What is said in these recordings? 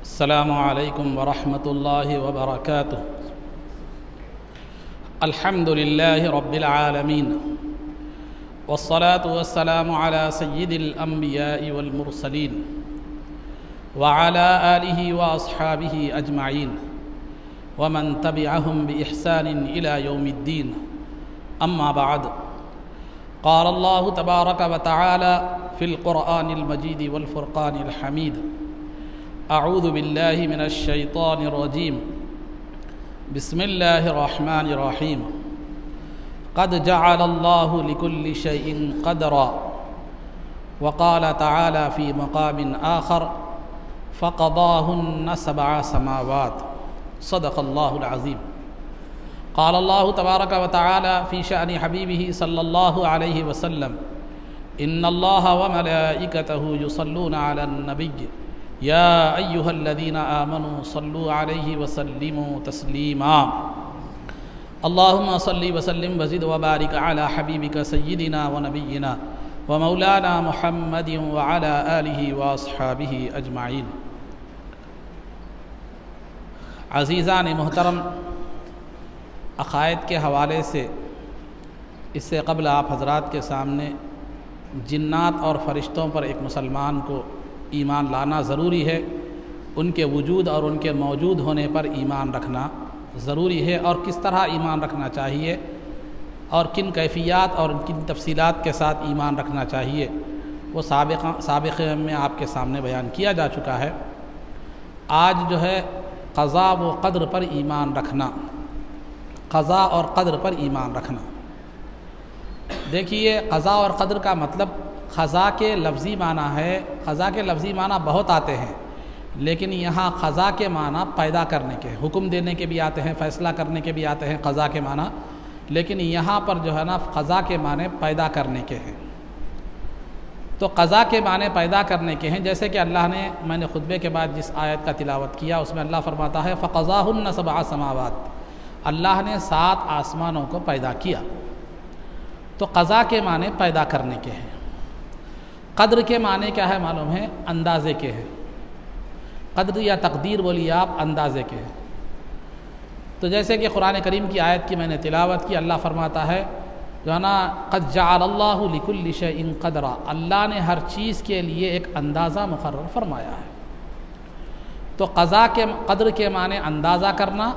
السلام علیکم ورحمۃ اللہ وبرکاتہ۔ الحمد للہ رب العالمین والصلاة والسلام علی سید الانبیاء والمرسلین وعلی آلہ واصحابہ اجمعین ومن تبعہم بإحسان الى یوم الدین، اما بعد۔ قال اللہ تبارک وتعالی فی القرآن المجید والفرقان الحمید، اعوذ باللہ من الشیطان الرجیم، بسم اللہ الرحمن الرحیم۔ قد جعل اللہ لكل شیء قدرا، وقال تعالی فی مقام آخر فقضاہن 7 سماوات، صدق اللہ العظیم۔ قال اللہ تبارک وتعالی فی شأن حبیبہ صلی اللہ علیہ وسلم، ان اللہ وملائکتہ یصلون علی النبی یا ایہا الذین آمنوا صلوا علیہ وسلموا تسلیما۔ اللہم صلی وسلم وزد وبارک علی حبیبک سیدنا ونبینا ومولانا محمد وعلی آلہ واصحابہ اجمعین۔ عزیزان محترم، عقائد کے حوالے سے اس سے قبل آپ حضرات کے سامنے جنات اور فرشتوں پر ایک مسلمان کو ایمان لانا ضروری ہے، ان کے وجود اور ان کے موجود ہونے پر ایمان رکھنا ضروری ہے، اور کس طرح ایمان رکھنا چاہیے اور کن کیفیات اور کن تفصیلات کے ساتھ ایمان رکھنا چاہیے، وہ سابقہ میں آپ کے سامنے بیان کیا جا چکا ہے۔ آج جو ہے قضاء و قدر پر ایمان رکھنا، قضاء اور قدر پر ایمان رکھنا۔ دیکھیے، قضاء اور قدر کا مطلب قضاء کے لفظی معنی ہے۔ قضاء کے لفظی معنی بہت آتے ہیں، لیکن یہاں قضاء کے معنی پیدا کرنے کے، حکم دینے کے بھی آتے ہیں، فیصلہ کرنے کے بھی آتے ہیں قضاء کے معنی، لیکن یہاں پر جو ہے نا قضاء کے معنی پیدا کرنے کے ہیں۔ تو قضاء کے معنی پیدا کرنے کے ہیں، جیسے کہ اللہ نے، میں نے خطبے کے بعد جس آیت کا تلاوت کیا اس میں اللہ فرماتا ہے فَقَضَاهُنَّ 7 سماوات، اللہ نے 7 آسمانوں کو پیدا کیا۔ تو قضاء کے معنی پیدا کرنے کے ہیں۔ قدر کے معنی کیا ہے معلوم ہے؟ اندازے کے ہیں۔ قدر یا تقدیر بولیے آپ، اندازے کے ہیں۔ تو جیسے کہ قرآن کریم کی آیت کی میں نے تلاوت کی، اللہ فرماتا ہے جو ہے نا قد جعل اللہ لکل شیء قدرا، اللہ نے ہر چیز کے لیے ایک اندازہ مقرر فرمایا ہے۔ تو قضاء کے قدر کے معنی اندازہ کرنا،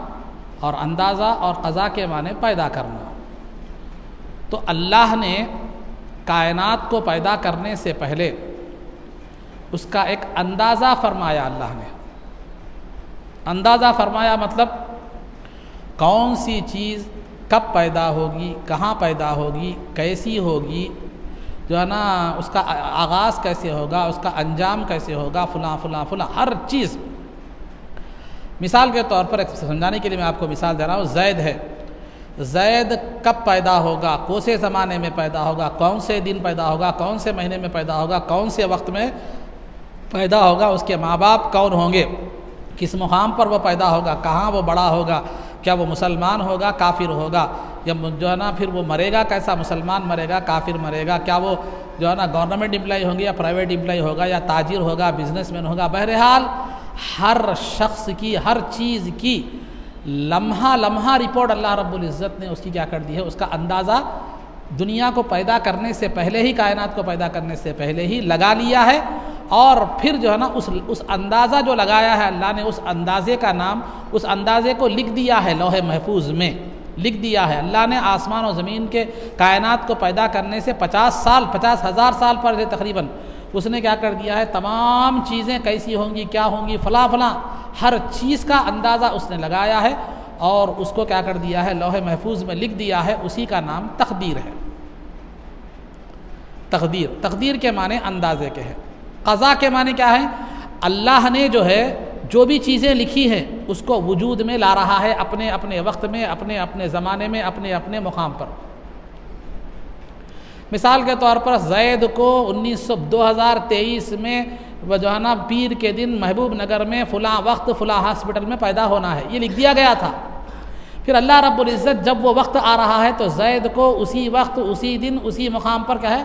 اور اندازہ اور قضاء کے معنی پیدا کرنا۔ تو اللہ نے کائنات کو پیدا کرنے سے پہلے اس کا ایک اندازہ فرمایا۔ اللہ نے اندازہ فرمایا مطلب کون سی چیز کب پیدا ہوگی، کہاں پیدا ہوگی، کیسی ہوگی، جو ہے نا اس کا آغاز کیسے ہوگا، اس کا انجام کیسے ہوگا، فلاں فلاں فلاں ہر چیز۔ مثال کے طور پر سمجھانے کے لیے میں آپ کو مثال دے رہا ہوں، زید ہے، زید کب پیدا ہوگا، کون سے زمانے میں پیدا ہوگا، کون سے دن پیدا ہوگا، کون سے مہینے میں پیدا ہوگا، کون سے وقت میں پیدا ہوگا، اس کے ماں باپ کون ہوں گے، کس مقام پر وہ پیدا ہوگا، کہاں وہ بڑا ہوگا، کیا وہ مسلمان ہوگا، کافر ہوگا، یا جو ہے نا پھر وہ مرے گا کیسا، مسلمان مرے گا، کافر مرے گا، کیا وہ جو ہے نا گورنمنٹ امپلائی ہوں گے یا پرائیویٹ امپلائی ہوگا، یا تاجر ہوگا، بزنس مین ہوگا۔ بہرحال ہر شخص کی، ہر چیز کی لمحہ لمحہ رپورٹ اللہ رب العزت نے اس کی کیا کر دی ہے، اس کا اندازہ دنیا کو پیدا کرنے سے پہلے ہی، کائنات کو پیدا کرنے سے پہلے ہی لگا لیا ہے۔ اور پھر جو ہے نا اس اندازہ جو لگایا ہے اللہ نے، اس اندازے کا نام، اس اندازے کو لکھ دیا ہے لوح محفوظ میں، لکھ دیا ہے۔ اللہ نے آسمان و زمین کے کائنات کو پیدا کرنے سے 50,000 سال پر تقریباً اس نے کیا کر دیا ہے، تمام چیزیں کیسی ہوں گی، کیا ہوں گی، فلاں فلاں ہر چیز کا اندازہ اس نے لگایا ہے، اور اس کو کیا کر دیا ہے، لوح محفوظ میں لکھ دیا ہے۔ اسی کا نام تقدیر ہے۔ تقدیر کے معنی اندازے کے ہیں۔ قضاء کے معنی کیا ہے؟ اللہ نے جو ہے جو بھی چیزیں لکھی ہیں اس کو وجود میں لا رہا ہے، اپنے اپنے وقت میں، اپنے اپنے زمانے میں، اپنے اپنے مقام پر۔ مثال کے طور پر زید کو 2023 میں جو ہے نا پیر کے دن محبوب نگر میں فلاں وقت فلاں ہاسپٹل میں پیدا ہونا ہے، یہ لکھ دیا گیا تھا۔ پھر اللہ رب العزت جب وہ وقت آ رہا ہے تو زید کو اسی وقت، اسی دن، اسی مقام پر کیا ہے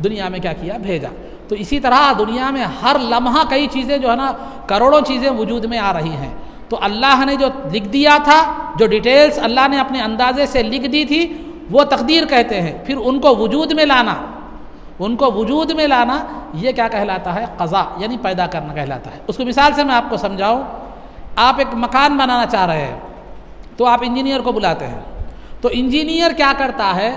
دنیا میں کیا کیا؟ بھیجا۔ تو اسی طرح دنیا میں ہر لمحہ کئی چیزیں جو ہے نا، کروڑوں چیزیں وجود میں آ رہی ہیں۔ تو اللہ نے جو لکھ دیا تھا، جو ڈیٹیلز اللہ نے اپنے اندازے سے لکھ دی تھی، وہ تقدیر کہتے ہیں۔ پھر ان کو وجود میں لانا، ان کو وجود میں لانا، یہ کیا کہلاتا ہے؟ قضا، یعنی پیدا کرنا کہلاتا ہے۔ اس کو مثال سے میں آپ کو سمجھاؤں۔ آپ ایک مکان بنانا چاہ رہے ہیں تو آپ انجینئر کو بلاتے ہیں۔ تو انجینئر کیا کرتا ہے؟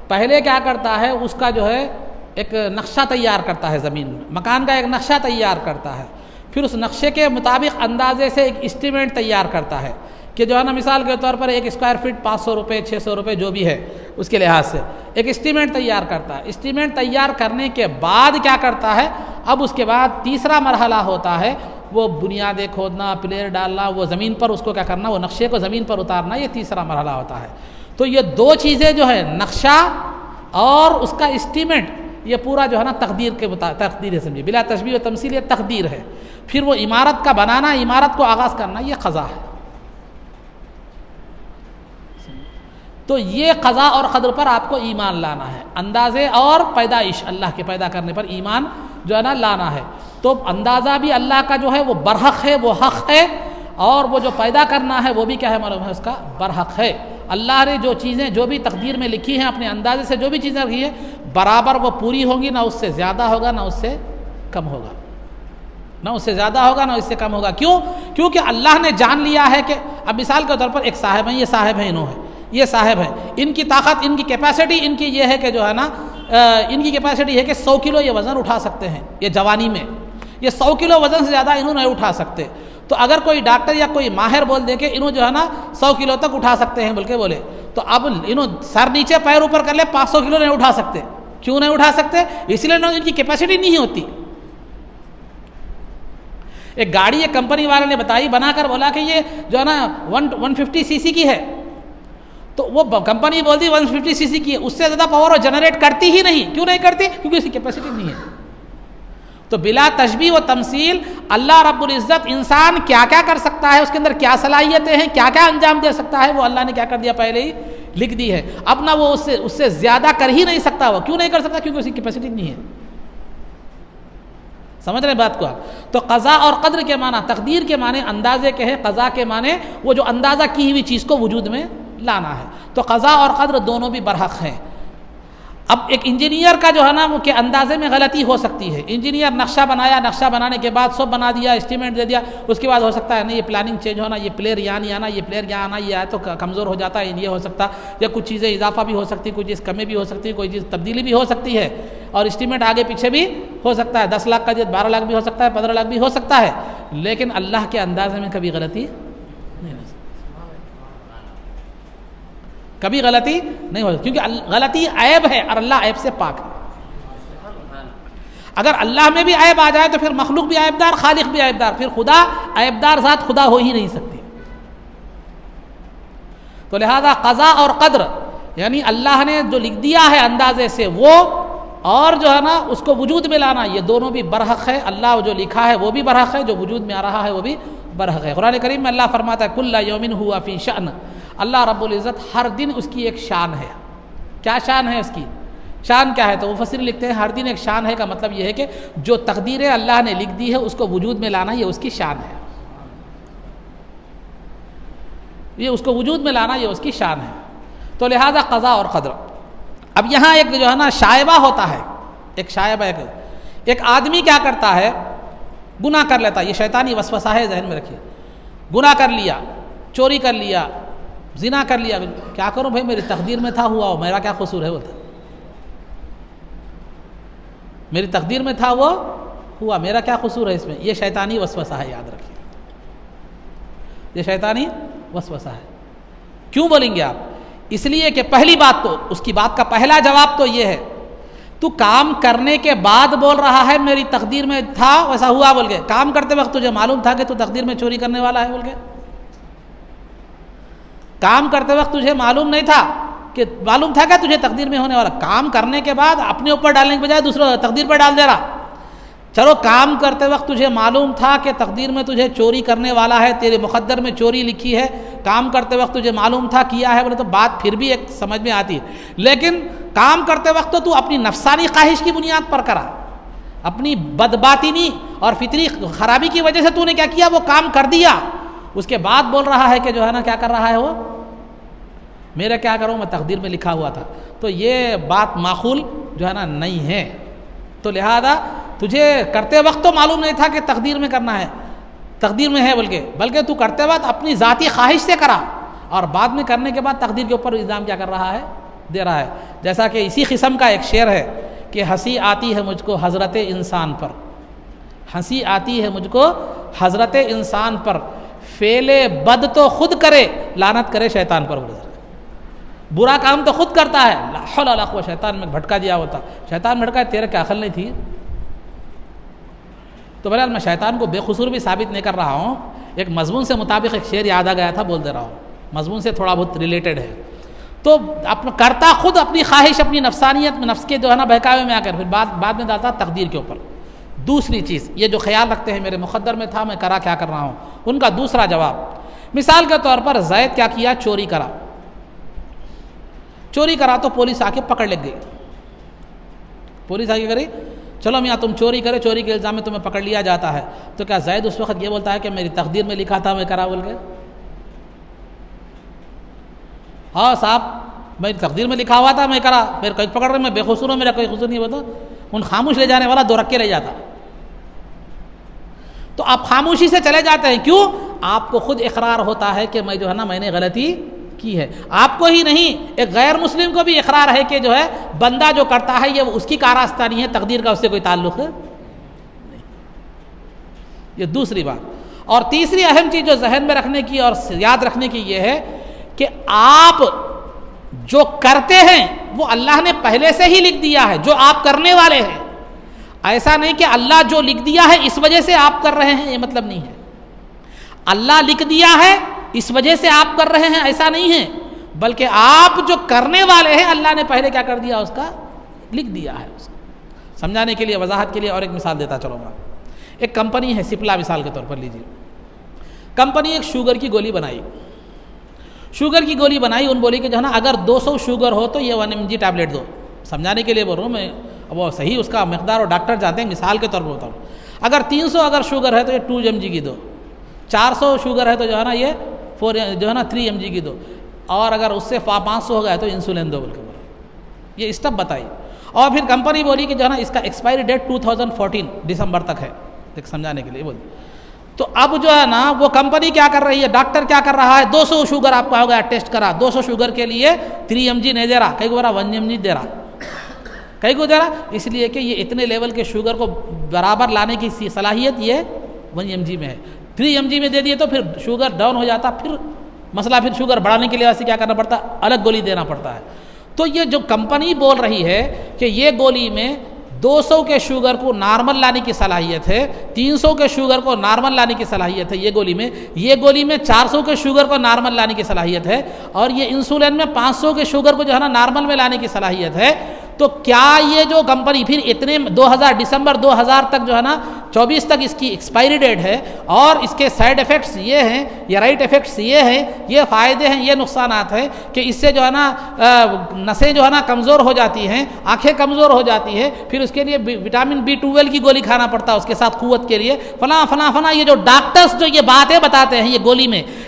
پہلے کیا کرتا ہے؟ اس کا جو ہے ایک نقشہ تیار کرتا ہے، زمین میں مکان کا ایک نقشہ تیار کرتا ہے۔ پھر اس نقشے کے مطابق اندازے سے ایک اسٹیمیٹ تیار کرتا ہے کہ جو ہے نا، مثال کے طور پر ایک اسکوائر فٹ 500 روپے 600 روپے جو بھی ہے اس کے لحاظ سے ایک اسٹیمیٹ تیار کرتا ہے۔ اسٹیمیٹ تیار کرنے کے بعد کیا کرتا ہے؟ اب اس کے بعد تیسرا مرحلہ ہوتا ہے، وہ بنیادیں کھودنا، پلیئر ڈالنا، وہ زمین پر اس کو کیا کرنا، وہ نقشے کو زمین پر اتارنا، یہ تیسرا مرحلہ ہوتا ہے۔ تو یہ دو چیزیں جو ہے، نقشہ اور اس کا اسٹیمیٹ، یہ پورا جو ہے نا تقدیر کے تقدیر ہے، سمجھے، بلا تشبیہ و تمثیل، یہ تقدیر ہے۔ پھر وہ عمارت کا بنانا، عمارت کو آغاز کرنا، یہ قضا ہے۔ تو یہ قضا اور قدر پر آپ کو ایمان لانا ہے، اندازے اور پیدائش، اللہ کے پیدا کرنے پر ایمان جو ہے نا لانا ہے۔ تو اندازہ بھی اللہ کا جو ہے وہ برحق ہے، وہ حق ہے، اور وہ جو پیدا کرنا ہے وہ بھی کیا ہے؟ معلوم ہے، اس کا برحق ہے۔ اللہ نے جو چیزیں جو بھی تقدیر میں لکھی ہیں، اپنے اندازے سے جو بھی چیزیں رکھی ہیں، برابر وہ پوری ہوں گی، نہ اس سے زیادہ ہوگا نہ اس سے کم ہوگا، نہ اس سے زیادہ ہوگا نہ اس سے کم ہوگا۔ کیوں؟ کیونکہ اللہ نے جان لیا ہے کہ اب مثال کے طور پر ایک صاحب ہیں، یہ صاحب ہیں، انہوں ہیں، یہ صاحب ہیں، ان کی طاقت، ان کی کیپیسٹی ان کی یہ ہے کہ جو ہے نا، ان کی کیپیسٹی ہے کہ 100 کلو یہ وزن اٹھا سکتے ہیں، یہ جوانی میں یہ 100 کلو وزن سے زیادہ انہوں نہیں اٹھا سکتے۔ تو اگر کوئی ڈاکٹر یا کوئی ماہر بول دے کہ انہوں جو ہے نا 100 کلو تک اٹھا سکتے ہیں بلکہ بولے، تو اب انہوں سر نیچے پیر اوپر کر لے 500 کلو نہیں اٹھا سکتے۔ کیوں نہیں اٹھا سکتے؟ اس لیے ان کی کیپیسٹی نہیں ہوتی۔ ایک گاڑی ایک کمپنی والے نے بتائی، بنا کر بولا کہ یہ جو ہے نا 150 cc کی ہے، تو وہ کمپنی بولتی 150 cc کی ہے، اس سے زیادہ پاور وہ جنریٹ کرتی ہی نہیں۔ کیوں نہیں کرتی؟ کیونکہ اس کی کیپیسٹی نہیں ہے۔ تو بلا تشبیہ و تمثیل اللہ رب العزت انسان کیا کیا کر سکتا ہے، اس کے اندر کیا صلاحیتیں ہیں، کیا کیا انجام دے سکتا ہے، وہ اللہ نے کیا کر دیا؟ پہلے ہی لکھ دی ہے۔ اب نہ وہ اس سے زیادہ کر ہی نہیں سکتا۔ وہ کیوں نہیں کر سکتا؟ کیونکہ اس کی کیپیسٹی نہیں ہے۔ سمجھ رہے بات کو آپ؟ تو قضا اور قدر کے معنی، تقدیر کے معنی اندازے کے ہیں، قضا کے معنی وہ جو اندازہ کی ہوئی چیز کو وجود میں لانا ہے۔ تو قضا اور قدر دونوں بھی برحق ہیں۔ اب ایک انجینئر کا جو ہے نا، وہ کے اندازے میں غلطی ہو سکتی ہے۔ انجینئر نقشہ بنایا، نقشہ بنانے کے بعد سب بنا دیا، اسٹیمیٹ دے دیا، اس کے بعد ہو سکتا ہے نا یہ پلاننگ چینج ہونا، یہ پلیئر یہاں نہیں آنا، یہ پلیئر یہاں آنا، یہ آیا تو کمزور ہو جاتا ہے، یہ ہو سکتا، یا کچھ چیزیں اضافہ بھی ہو سکتی، کوئی چیز کمی بھی ہو سکتی، کوئی چیز تبدیلی بھی ہو سکتی ہے، اور اسٹیمیٹ آگے پیچھے بھی ہو سکتا ہے۔ 10 لاکھ کا چیز 12 لاکھ بھی ہو سکتا ہے، 15 لاکھ بھی ہو سکتا ہے، لیکن اللہ کے اندازے میں کبھی غلطی نہیں ہو سکتی، کبھی غلطی نہیں ہو سکتی، کیونکہ غلطی عیب ہے اور اللہ عیب سے پاک ہے۔ اگر اللہ میں بھی عیب آ جائے تو پھر مخلوق بھی عیب دار، خالق بھی عیب دار، پھر خدا عیب دار ذات خدا ہو ہی نہیں سکتی۔ تو لہذا قضا اور قدر یعنی اللہ نے جو لکھ دیا ہے اندازے سے وہ، اور جو ہے نا اس کو وجود میں لانا، یہ دونوں بھی برحق ہے۔ اللہ جو لکھا ہے وہ بھی برحق ہے، جو وجود میں آ رہا ہے وہ بھی برحق ہے۔ قرآن کریم میں اللہ فرماتا ہے کل یوم ہوا فی شأن، اللہ رب العزت ہر دن اس کی ایک شان ہے۔ کیا شان ہے اس کی؟ شان کیا ہے؟ تو مفسر لکھتے ہیں ہر دن ایک شان ہے کا مطلب یہ ہے کہ جو تقدیریں اللہ نے لکھ دی ہے اس کو وجود میں لانا، یہ اس کی شان ہے، یہ اس کو وجود میں لانا یہ اس کی شان ہے۔ تو لہذا قضا اور قدر۔ اب یہاں ایک جو ہے نا شائبہ ہوتا ہے، ایک شائبہ، ایک آدمی کیا کرتا ہے؟ گناہ کر لیتا ہے، یہ شیطانی وسوسہ ہے، ذہن میں رکھیے۔ گناہ کر لیا، چوری کر لیا، زنا کر لیا، کیا کروں بھائی، میری تقدیر میں تھا ہوا، میرا کیا قصور ہے؟ وہ تھا میری تقدیر میں تھا وہ ہوا، میرا کیا قصور ہے اس میں؟ یہ شیطانی وسوسہ ہے، یاد رکھیے، یہ شیطانی وسوسہ ہے۔ کیوں بولیں گے آپ؟ اس لیے کہ پہلی بات تو اس کی بات کا پہلا جواب تو یہ ہے، تو کام کرنے کے بعد بول رہا ہے میری تقدیر میں تھا ویسا ہوا بول کے، کام کرتے وقت تجھے معلوم تھا کہ تو تقدیر میں چوری کرنے والا ہے بول کے؟ کام کرتے وقت تجھے معلوم نہیں تھا کہ معلوم تھا کہ تجھے تقدیر میں ہونے والا؟ کام کرنے کے بعد اپنے اوپر ڈالنے کے بجائے دوسروں تقدیر پر ڈال دے رہا۔ چلو کام کرتے وقت تجھے معلوم تھا کہ تقدیر میں تجھے چوری کرنے والا ہے، تیرے مقدر میں چوری لکھی ہے، کام کرتے وقت تجھے معلوم تھا کیا ہے، بولے تو بات پھر بھی ایک سمجھ میں آتی ہے، لیکن کام کرتے وقت تو اپنی نفسانی خواہش کی بنیاد پر کرا، اپنی بدباطنی اور فطری خرابی کی وجہ سے تو نے کیا کیا، وہ کام کر دیا، اس کے بعد بول رہا ہے کہ جو ہے نا کیا کر رہا ہے وہ، میرا کیا کروں، میں تقدیر میں لکھا ہوا تھا، تو یہ بات معقول جو ہے نا نہیں ہے۔ تو لہذا تجھے کرتے وقت تو معلوم نہیں تھا کہ تقدیر میں کرنا ہے، تقدیر میں ہے بلکہ تو کرتے وقت اپنی ذاتی خواہش سے کرا، اور بعد میں کرنے کے بعد تقدیر کے اوپر الزام کیا کر رہا ہے، دے رہا ہے۔ جیسا کہ اسی قسم کا ایک شعر ہے کہ ہنسی آتی ہے مجھ کو حضرت انسان پر، ہنسی آتی ہے مجھ کو حضرت انسان پر، فعل بد تو خود کرے لعنت کرے شیطان پر، برا کام تو خود کرتا ہے، لا حول ولا قوت، شیطان میں بھٹکا دیا ہوتا، شیطان بھٹکا، تیرے کیا عقل نہیں تھی؟ تو بہرحال میں شیطان کو بے قصور بھی ثابت نہیں کر رہا ہوں، ایک مضمون سے مطابق ایک شعر یاد آ گیا تھا، بول دے رہا ہوں، مضمون سے تھوڑا بہت ریلیٹڈ ہے۔ تو کرتا خود اپنی خواہش، اپنی نفسانیت میں، نفس کے جو ہے نا بہکاوے میں آ کر، پھر بعد میں ڈالتا تقدیر کے اوپر۔ دوسری چیز یہ جو خیال رکھتے ہیں میرے مقدر میں تھا، میں کرا کیا کر رہا ہوں، ان کا دوسرا جواب، مثال کے طور پر زید کیا کیا، چوری کرا تو پولیس آ کے پکڑ لگ گئی، پولیس آ کے کری، چلو میاں تم چوری کرے، چوری کے الزام میں تمہیں پکڑ لیا جاتا ہے، تو کیا زید اس وقت یہ بولتا ہے کہ میری تقدیر میں لکھا تھا میں کرا بول کے؟ ہاں صاحب میری تقدیر میں لکھا ہوا تھا میں کرا، میرے کوئی پکڑ رہے، میں بے قصور ہوں، میرا کوئی قصور نہیں ہوتا، ان خاموش لے جانے والا دو رکھ کے لے جاتا۔ تو آپ خاموشی سے چلے جاتے ہیں، کیوں؟ آپ کو خود اقرار ہوتا ہے کہ میں جو ہے نا میں نے غلطی کی ہے، آپ کو ہی نہیں ایک غیر مسلم کو بھی اقرار ہے کہ جو ہے بندہ جو کرتا ہے یہ اس کی کاراستہ نہیں ہے، تقدیر کا اس سے کوئی تعلق نہیں۔ یہ دوسری بات۔ اور تیسری اہم چیز جو ذہن میں رکھنے کی اور یاد رکھنے کی یہ ہے کہ آپ جو کرتے ہیں وہ اللہ نے پہلے سے ہی لکھ دیا ہے، جو آپ کرنے والے ہیں، ایسا نہیں کہ اللہ جو لکھ دیا ہے اس وجہ سے آپ کر رہے ہیں، یہ مطلب نہیں ہے۔ اللہ لکھ دیا ہے اس وجہ سے آپ کر رہے ہیں ایسا نہیں ہے، بلکہ آپ جو کرنے والے ہیں اللہ نے پہلے کیا کر دیا، اس کا لکھ دیا ہے۔ اس کو سمجھانے کے لیے، وضاحت کے لیے اور ایک مثال دیتا چلوں گا۔ ایک کمپنی ہے سپلا، مثال کے طور پر لیجیے، کمپنی ایک شوگر کی گولی بنائی، شوگر کی گولی بنائی، ان بولی کہ جو ہے نا اگر 200 شوگر ہو تو یہ 1 mg ٹیبلٹ دو، سمجھانے کے لیے بول رہا ہوں میں، وہ صحیح اس کا مقدار اور ڈاکٹر جانتے ہیں، مثال کے طور پر بتا رہا ہوں، اگر 300 اگر شوگر ہے تو یہ 2 mg کی دو، 400 شوگر ہے تو جو ہے نا یہ 3 mg کی دو، اور اگر اس سے 500 ہو گیا تو انسولین دو بول کے بولا، یہ اسٹیپ بتائی۔ اور پھر کمپنی بولی کہ جو ہے نا اس کا ایکسپائری ڈیٹ 2014 دسمبر تک ہے، ایک سمجھانے کے لیے بولی۔ تو اب جو ہے نا وہ کمپنی کیا کر رہی ہے، ڈاکٹر کیا کر رہا ہے، 200 شوگر آپ کا ہو گیا، ٹیسٹ کرا، 200 شوگر کے لیے 3 mg نہیں دے رہا، کئی کو بولا 1 mg دے رہا، کئی کو دے رہا، اس لیے کہ یہ اتنے لیول کے شوگر کو برابر لانے کی صلاحیت یہ 1 mg میں ہے، 3 mg میں دے دیے تو پھر شوگر ڈاؤن ہو جاتا، پھر مسئلہ پھر شوگر بڑھانے کے لیے ویسے کیا کرنا پڑتا، الگ گولی دینا پڑتا ہے۔ تو یہ جو کمپنی بول رہی ہے کہ یہ گولی میں 200 کے شوگر کو نارمل لانے کی صلاحیت ہے، 300 کے شوگر کو نارمل لانے کی صلاحیت ہے یہ گولی میں 400 کے شوگر کو نارمل لانے کی صلاحیت ہے، اور یہ انسولین میں 500 کے شوگر کو جو ہے نا نارمل میں لانے کی صلاحیت ہے۔ تو کیا یہ جو کمپنی پھر اتنے دسمبر 2000 تک جو ہے نا 24 تک اس کی ایکسپائری ڈیٹ ہے، اور اس کے سائیڈ ایفیکٹس یہ ہیں، یہ رائٹ ایفیکٹس یہ ہیں، یہ فائدے ہیں، یہ نقصانات ہیں کہ اس سے جو ہے نا نسیں جو ہے نا کمزور ہو جاتی ہیں، آنکھیں کمزور ہو جاتی ہیں، پھر اس کے لیے وٹامن B12 کی گولی کھانا پڑتا ہے اس کے ساتھ قوت کے لیے، فلاں فلاں فلاں، یہ جو ڈاکٹرز جو یہ باتیں بتاتے ہیں،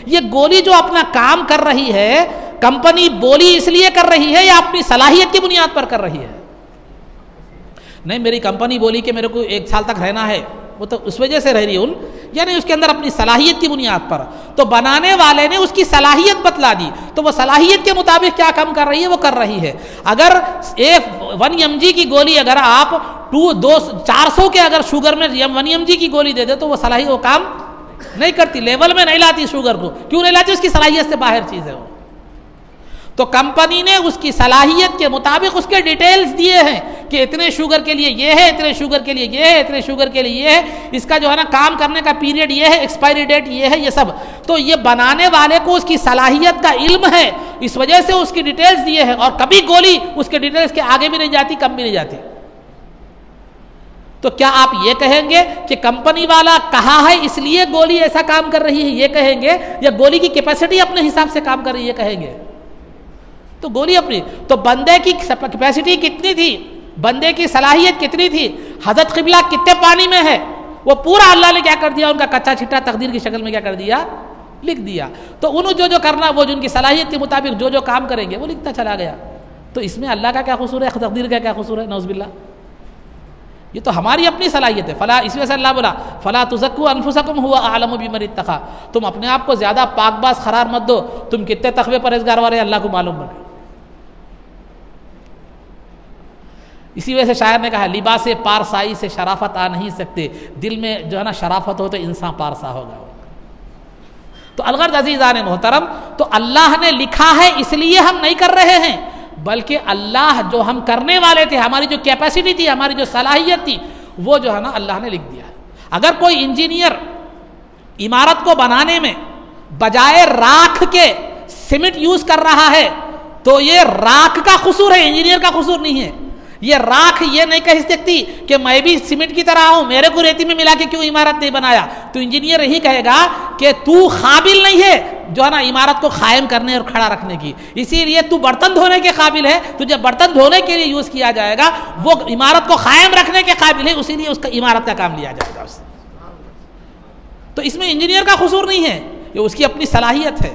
یہ گولی جو اپنا کام کر رہی ہے، کمپنی بولی اس لیے کر رہی ہے یا اپنی صلاحیت کی بنیاد پر کر رہی ہے؟ نہیں، میری کمپنی بولی کہ میرے کو 1 سال تک رہنا ہے، وہ تو اس وجہ سے رہ رہی ہوں، یعنی اس کے اندر اپنی صلاحیت کی بنیاد پر، تو بنانے والے نے اس کی صلاحیت بتلا دی، تو وہ صلاحیت کے مطابق کیا کام کر رہی ہے وہ کر رہی ہے۔ اگر 1 mg کی گولی اگر آپ 400 کے اگر شوگر میں 1 mg کی گولی دے دے تو وہ صلاحیت وہ کام نہیں کرتی، لیول میں نہیں لاتی شوگر کو، کیوں نہیں لاتی؟ اس کی صلاحیت سے باہر چیز ہے وہ۔ تو کمپنی نے اس کی صلاحیت کے مطابق اس کے ڈیٹیلز دیے ہیں کہ اتنے شوگر کے لیے یہ ہے، اتنے شوگر کے لیے یہ ہے، اتنے شوگر کے لیے یہ ہے، اس کا جو ہے نا کام کرنے کا پیریڈ یہ ہے، ایکسپائری ڈیٹ یہ ہے، یہ سب۔ تو یہ بنانے والے کو اس کی صلاحیت کا علم ہے، اس وجہ سے اس کی ڈیٹیلز دیے ہیں، اور کبھی گولی اس کے ڈیٹیلز کے آگے بھی نہیں جاتی، کم بھی نہیں جاتی۔ تو کیا آپ یہ کہیں گے کہ کمپنی والا کہا ہے اس لیے گولی ایسا کام کر رہی ہے یہ کہیں گے، یا گولی کی کیپیسٹی اپنے حساب سے کام کر رہی ہے یہ کہیں گے؟ تو گولی اپنی، تو بندے کی کیپیسٹی کتنی تھی، بندے کی صلاحیت کتنی تھی، حضرت قبلہ کتنے پانی میں ہے، وہ پورا اللہ نے کیا کر دیا، ان کا کچا چھٹا تقدیر کی شکل میں کیا کر دیا، لکھ دیا۔ تو انہوں جو کرنا وہ جن کی صلاحیت کے مطابق جو کام کریں گے وہ لکھتا چلا گیا۔ تو اس میں اللہ کا کیا قصور ہے، تقدیر کا کیا قصور ہے؟ نعوذ باللہ، یہ تو ہماری اپنی صلاحیت ہے۔ فلا، اس وجہ سے اللہ بولا فلا تزکوا انفسکم هو اعلم بمن اتقى، تم اپنے آپ کو زیادہ پاک باز قرار مت دو، تم کتنے تقوی پرہیزگار والے اللہ کو معلوم بنے۔ اسی وجہ سے شاعر نے کہا لباس پارسائی سے شرافت آ نہیں سکتے، دل میں جو ہے نا شرافت ہو تو انسان پارسا ہوگا۔ تو الغرض عزیزان محترم، تو اللہ نے لکھا ہے اس لیے ہم نہیں کر رہے ہیں، بلکہ اللہ جو ہم کرنے والے تھے، ہماری جو کیپیسٹی تھی، ہماری جو صلاحیت تھی، وہ جو ہے نا اللہ نے لکھ دیا ہے۔ اگر کوئی انجینئر عمارت کو بنانے میں بجائے راکھ کے سیمنٹ یوز کر رہا ہے تو یہ راکھ کا قصور ہے، انجینئر کا قصور نہیں ہے۔ یہ راکھ یہ نہیں کہہ سکتی کہ میں بھی سیمنٹ کی طرح ہوں، میرے کو ریتی میں ملا کے کیوں عمارت نہیں بنایا، تو انجینئر یہی کہے گا کہ تو قابل نہیں ہے جو ہے نا عمارت کو قائم کرنے اور کھڑا رکھنے کی، اسی لیے تو برتن دھونے کے قابل ہے، تجھے برتن دھونے کے لیے یوز کیا جائے گا، وہ عمارت کو قائم رکھنے کے قابل ہے، اسی لیے اس کا عمارت کا کام لیا جائے گا اس سے۔ تو اس میں انجینئر کا قصور نہیں ہے، یہ اس کی اپنی صلاحیت ہے۔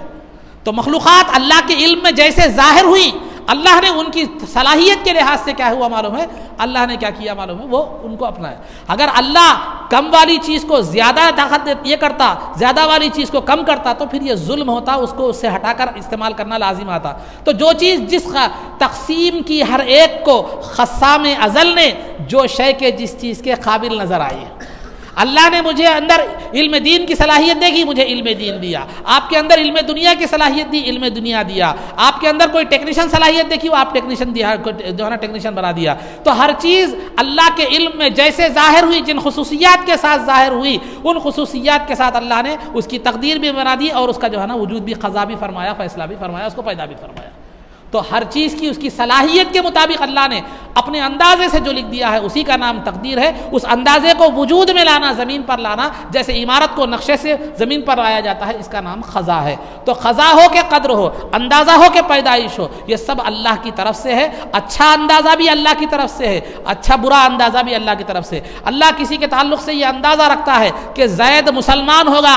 تو مخلوقات اللہ کے علم میں جیسے ظاہر ہوئی، اللہ نے ان کی صلاحیت کے لحاظ سے کیا ہوا معلوم ہے، اللہ نے کیا کیا معلوم ہے، وہ ان کو اپنایا۔ اگر اللہ کم والی چیز کو زیادہ طاقت یہ کرتا، زیادہ والی چیز کو کم کرتا، تو پھر یہ ظلم ہوتا، اس کو اس سے ہٹا کر استعمال کرنا لازم آتا۔ تو جو چیز جس تقسیم کی ہر ایک کو خصام ازل نے جو شے کے جس چیز کے قابل نظر آئی ہے، اللہ نے مجھے اندر علم دین کی صلاحیت دے گی، مجھے علم دین دیا، آپ کے اندر علم دنیا کی صلاحیت دی، علم دنیا دیا، آپ کے اندر کوئی ٹیکنیشین صلاحیت دیکھی، وہ آپ ٹیکنیشین دیا، جو ہے نا ٹیکنیشین بنا دیا۔ تو ہر چیز اللہ کے علم میں جیسے ظاہر ہوئی، جن خصوصیات کے ساتھ ظاہر ہوئی، ان خصوصیات کے ساتھ اللہ نے اس کی تقدیر بھی بنا دی، اور اس کا جو ہے نا وجود بھی، قضا بھی فرمایا، فیصلہ بھی فرمایا، اس کو پیدا بھی فرمایا۔ تو ہر چیز کی اس کی صلاحیت کے مطابق اللہ نے اپنے اندازے سے جو لکھ دیا ہے اسی کا نام تقدیر ہے۔ اس اندازے کو وجود میں لانا، زمین پر لانا، جیسے عمارت کو نقشے سے زمین پر لایا جاتا ہے، اس کا نام قضا ہے۔ تو قضا ہو کہ قدر ہو، اندازہ ہو کہ پیدائش ہو، یہ سب اللہ کی طرف سے ہے۔ اچھا اندازہ بھی اللہ کی طرف سے ہے، اچھا برا اندازہ بھی اللہ کی طرف سے۔ اللہ کسی کے تعلق سے یہ اندازہ رکھتا ہے کہ زید مسلمان ہوگا،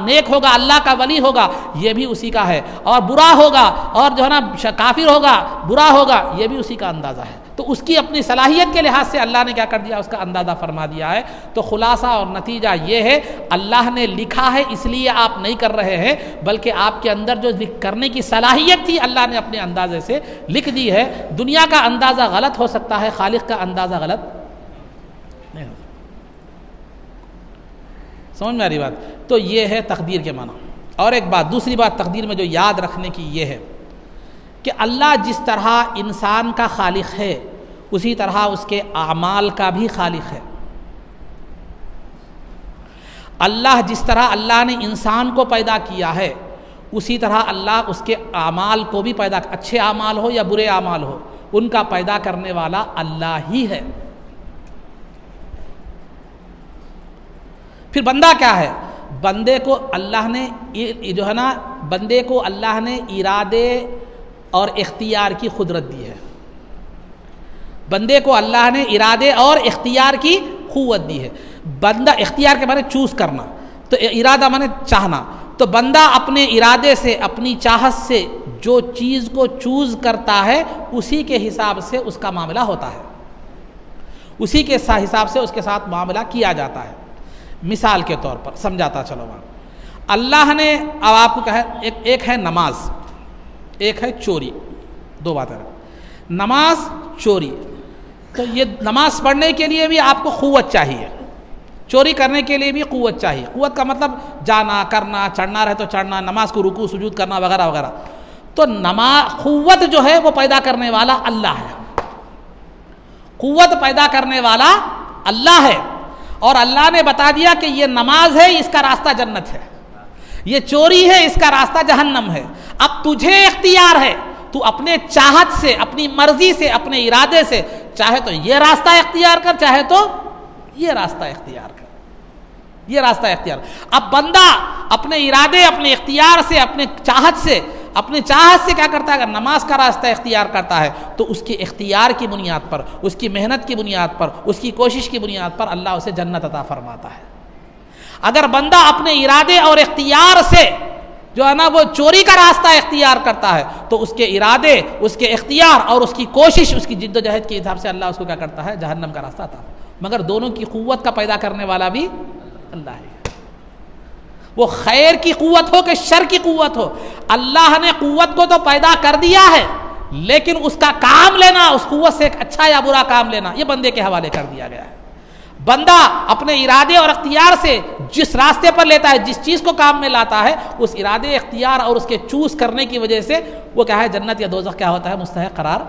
نیک ہوگا، اللہ کا ولی ہوگا، یہ بھی اسی کا ہے، اور برا ہوگا اور جو ہے نا کافر ہوگا، برا ہوگا، یہ بھی اسی کا اندازہ ہے۔ تو اس کی اپنی صلاحیت کے لحاظ سے اللہ نے کیا کر دیا، اس کا اندازہ فرما دیا ہے۔ تو خلاصہ اور نتیجہ یہ ہے، اللہ نے لکھا ہے اس لیے آپ نہیں کر رہے ہیں، بلکہ آپ کے اندر جو کرنے کی صلاحیت تھی اللہ نے اپنے اندازے سے لکھ دی ہے۔ دنیا کا اندازہ غلط ہو سکتا ہے، خالق کا اندازہ غلط نہیں ہو سکتا۔ سمجھ میں آ رہی بات؟ تو یہ ہے تقدیر کے معنی۔ اور ایک بات، دوسری بات تقدیر میں جو یاد رکھنے کی یہ ہے کہ اللہ جس طرح انسان کا خالق ہے، اسی طرح اس کے اعمال کا بھی خالق ہے۔ اللہ جس طرح اللہ نے انسان کو پیدا کیا ہے، اسی طرح اللہ اس کے اعمال کو بھی پیدا، اچھے اعمال ہو یا برے اعمال ہو، ان کا پیدا کرنے والا اللہ ہی ہے۔ پھر بندہ کیا ہے؟ بندے کو اللہ نے جو ہے نا، بندے کو اللہ نے ارادے اور اختیار کی قدرت دی ہے۔ بندے کو اللہ نے ارادے اور اختیار کی قوت دی ہے۔ بندہ اختیار کے معنی چوز کرنا، تو ارادہ معنی چاہنا، تو بندہ اپنے ارادے سے، اپنی چاہت سے جو چیز کو چوز کرتا ہے، اسی کے حساب سے اس کا معاملہ ہوتا ہے، اسی کے حساب سے اس کے ساتھ معاملہ کیا جاتا ہے۔ مثال کے طور پر سمجھاتا چلو بات، اللہ نے اب آپ کو کہا ایک ہے نماز، ایک ہے چوری، دو باتیں، نماز چوری۔ تو یہ نماز پڑھنے کے لیے بھی آپ کو قوت چاہیے، چوری کرنے کے لیے بھی قوت چاہیے۔ قوت کا مطلب جانا، کرنا، چڑھنا رہے تو چڑھنا، نماز کو رکوع سجود کرنا وغیرہ وغیرہ۔ تو نماز قوت جو ہے وہ پیدا کرنے والا اللہ ہے، قوت پیدا کرنے والا اللہ ہے، اور اللہ نے بتا دیا کہ یہ نماز ہے، اس کا راستہ جنت ہے، یہ چوری ہے، اس کا راستہ جہنم ہے۔ اب تجھے اختیار ہے، تو اپنے چاہت سے، اپنی مرضی سے، اپنے ارادے سے چاہے تو یہ راستہ اختیار کر، چاہے تو یہ راستہ اختیار کر، یہ راستہ اختیار۔ اب بندہ اپنے ارادے، اپنے اختیار سے، اپنے چاہت سے کیا کرتا ہے؟ اگر نماز کا راستہ اختیار کرتا ہے تو اس کے اختیار کی بنیاد پر، اس کی محنت کی بنیاد پر، اس کی کوشش کی بنیاد پر اللہ اسے جنت عطا فرماتا ہے۔ اگر بندہ اپنے ارادے اور اختیار سے جو ہے نا وہ چوری کا راستہ اختیار کرتا ہے تو اس کے ارادے، اس کے اختیار اور اس کی کوشش، اس کی جد و جہد کے حساب سے اللہ اس کو کیا کرتا ہے؟ جہنم کا راستہ عطا۔ مگر دونوں کی قوت کا پیدا کرنے والا بھی اللہ ہے، وہ خیر کی قوت ہو کہ شر کی قوت ہو، اللہ نے قوت کو تو پیدا کر دیا ہے، لیکن اس کا کام لینا، اس قوت سے ایک اچھا یا برا کام لینا، یہ بندے کے حوالے کر دیا گیا ہے۔ بندہ اپنے ارادے اور اختیار سے جس راستے پر لیتا ہے، جس چیز کو کام میں لاتا ہے، اس ارادے، اختیار اور اس کے چوز کرنے کی وجہ سے وہ کیا ہے؟ جنت یا دوزخ کیا ہوتا ہے؟ مستحق قرار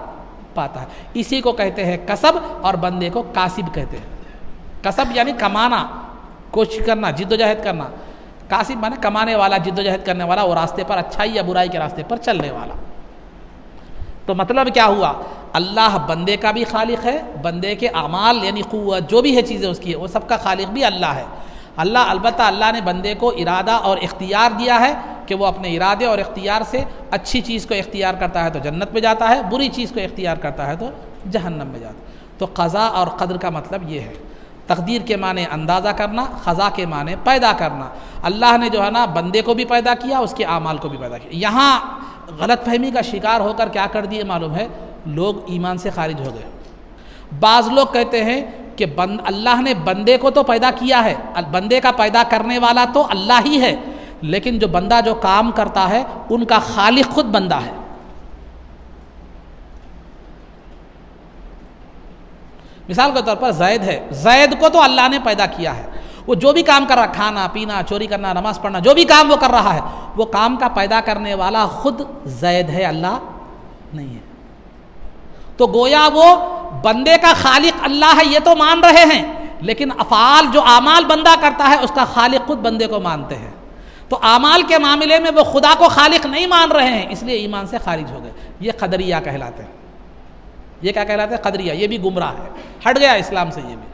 پاتا ہے۔ اسی کو کہتے ہیں کسب، اور بندے کو کاسب کہتے ہیں۔ کسب یعنی کمانا، کوشش کرنا، جد و جہد کرنا۔ کاسب مانے کمانے والا، جد و جہد کرنے والا، وہ راستے پر، اچھائی یا برائی کے راستے پر چلنے والا۔ تو مطلب کیا ہوا؟ اللہ بندے کا بھی خالق ہے، بندے کے اعمال یعنی قوت جو بھی ہے چیزیں اس کی وہ سب کا خالق بھی اللہ ہے۔ البتہ اللہ نے بندے کو ارادہ اور اختیار دیا ہے کہ وہ اپنے ارادے اور اختیار سے اچھی چیز کو اختیار کرتا ہے تو جنت میں جاتا ہے، بری چیز کو اختیار کرتا ہے تو جہنم میں جاتا ہے۔ تو قضاء اور قدر کا مطلب یہ ہے، تقدیر کے معنی اندازہ کرنا، قضاء کے معنی پیدا کرنا۔ اللہ نے جو ہے نا بندے کو بھی پیدا کیا، اس کے اعمال کو بھی پیدا کیا۔ یہاں غلط فہمی کا شکار ہو کر کیا کر دیے معلوم ہے؟ لوگ ایمان سے خارج ہو گئے۔ بعض لوگ کہتے ہیں کہ اللہ نے بندے کو تو پیدا کیا ہے، بندے کا پیدا کرنے والا تو اللہ ہی ہے، لیکن جو بندہ جو کام کرتا ہے ان کا خالق خود بندہ ہے۔ مثال کے طور پر زید ہے، زید کو تو اللہ نے پیدا کیا ہے، وہ جو بھی کام کر رہا ہے، کھانا پینا، چوری کرنا، نماز پڑھنا، جو بھی کام وہ کر رہا ہے، وہ کام کا پیدا کرنے والا خود زید ہے، اللہ نہیں ہے۔ تو گویا وہ بندے کا خالق اللہ ہے یہ تو مان رہے ہیں، لیکن افعال جو اعمال بندہ کرتا ہے اس کا خالق خود بندے کو مانتے ہیں۔ تو اعمال کے معاملے میں وہ خدا کو خالق نہیں مان رہے ہیں، اس لیے ایمان سے خارج ہو گئے۔ یہ قدریہ کہلاتے ہیں۔ یہ کیا کہلاتے ہیں؟ قدریہ۔ یہ بھی گمراہ ہے، ہٹ گیا اسلام سے یہ بھی۔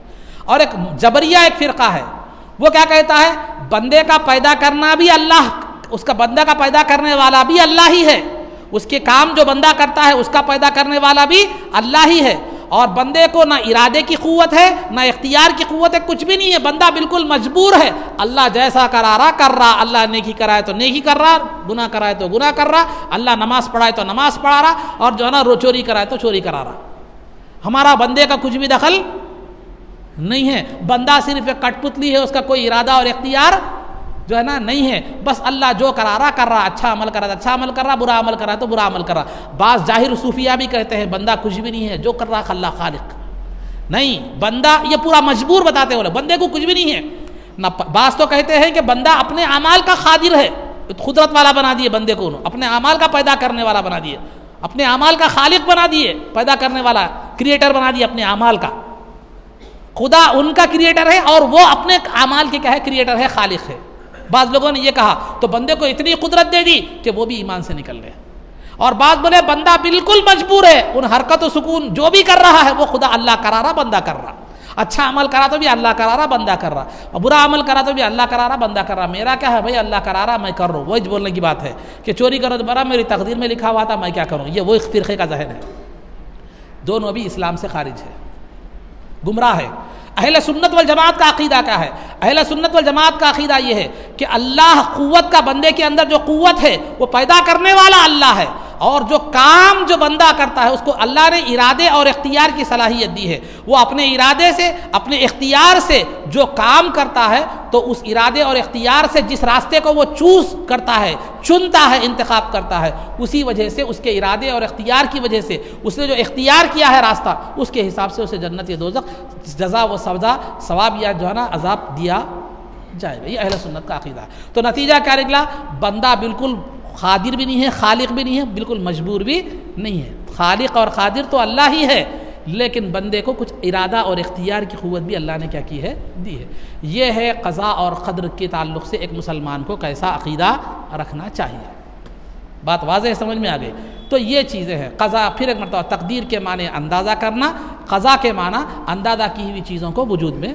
اور ایک جبریہ ایک فرقہ ہے، وہ کیا کہتا ہے؟ بندے کا پیدا کرنا بھی اللہ، اس کا بندہ کا پیدا کرنے والا بھی اللہ ہی ہے، اس کے کام جو بندہ کرتا ہے اس کا پیدا کرنے والا بھی اللہ ہی ہے، اور بندے کو نہ ارادے کی قوت ہے نہ اختیار کی قوت ہے، کچھ بھی نہیں ہے، بندہ بالکل مجبور ہے۔ اللہ جیسا کرا رہا کر رہا، اللہ نیکی کرائے تو نیکی کر رہا، گناہ کرائے تو گناہ کر رہا، اللہ نماز پڑھائے تو نماز پڑھا رہا، اور جو ہے نا چوری کرائے تو چوری کرا رہا۔ ہمارا بندے کا کچھ بھی دخل نہیں ہے، بندہ صرف ایک کٹ پتلی ہے، اس کا کوئی ارادہ اور اختیار جو ہے نا نہیں ہے، بس اللہ جو کرا رہا کر رہا، اچھا عمل کر رہا اچھا عمل کر رہا، برا عمل کر رہا تو برا عمل کر رہا۔ بعض ظاہر صوفیہ بھی کہتے ہیں بندہ کچھ بھی نہیں ہے، جو کر رہا اللہ خالق نہیں، بندہ یہ پورا مجبور بتاتے ہیں، بندے کو کچھ بھی نہیں ہے نہ۔ بعض تو کہتے ہیں کہ بندہ اپنے اعمال کا قادر ہے، قدرت والا بنا دیے بندے کو، اپنے اعمال کا پیدا کرنے والا بنا دیے، اپنے اعمال کا خالق بنا دیے، پیدا کرنے والا کریٹر بنا دیے اپنے اعمال کا۔ خدا ان کا کریٹر ہے اور وہ اپنے اعمال کے کیا ہے؟ کریٹر ہے، خالق ہے۔ بعض لوگوں نے یہ کہا تو بندے کو اتنی قدرت دے دی کہ وہ بھی ایمان سے نکل گئے، اور بعض بولے بندہ بالکل مجبور ہے، ان حرکت و سکون جو بھی کر رہا ہے وہ خدا اللہ کرا رہا بندہ کر رہا، اچھا عمل کرا تو بھی اللہ کرا رہا بندہ کر رہا، اور برا عمل کرا تو بھی اللہ کرا رہا بندہ کر رہا۔ میرا کیا ہے بھائی؟ اللہ کرا رہا میں کر رہا ہوں۔ وہی بولنے کی بات ہے کہ چوری کرو تو برا، میری تقدیر میں لکھا ہوا تھا میں کیا کروں، یہ وہ ایک فرقے کا ذہن ہے، دونوں بھی اسلام سے خارج ہے، گمراہ ہے۔ اہل سنت والجماعت کا عقیدہ کیا ہے؟ اہل سنت والجماعت کا عقیدہ یہ ہے کہ اللہ قوت کا، بندے کے اندر جو قوت ہے وہ پیدا کرنے والا اللہ ہے، اور جو کام جو بندہ کرتا ہے اس کو اللہ نے ارادے اور اختیار کی صلاحیت دی ہے۔ وہ اپنے ارادے سے، اپنے اختیار سے جو کام کرتا ہے تو اس ارادے اور اختیار سے جس راستے کو وہ چوز کرتا ہے، چنتا ہے، انتخاب کرتا ہے، اسی وجہ سے اس کے ارادے اور اختیار کی وجہ سے اس نے جو اختیار کیا ہے راستہ، اس کے حساب سے اسے جنت یا دوزخ، جزا و سزا، ثواب یا جو ہے نا عذاب دیا جائے گا۔ یہ اہل سنت کا عقیدہ ہے۔ تو نتیجہ کیا نکلا؟ بندہ بالکل قادر بھی نہیں ہے، خالق بھی نہیں ہے، بالکل مجبور بھی نہیں ہے۔ خالق اور قادر تو اللہ ہی ہے، لیکن بندے کو کچھ ارادہ اور اختیار کی قوت بھی اللہ نے کیا کی ہے؟ دی ہے۔ یہ ہے قضاء اور قدر کے تعلق سے ایک مسلمان کو کیسا عقیدہ رکھنا چاہیے۔ بات واضح سمجھ میں آ گئی؟ تو یہ چیزیں ہیں قضاء۔ پھر ایک مرتبہ تقدیر کے معنی اندازہ کرنا، قضاء کے معنی اندازہ کی ہوئی چیزوں کو وجود میں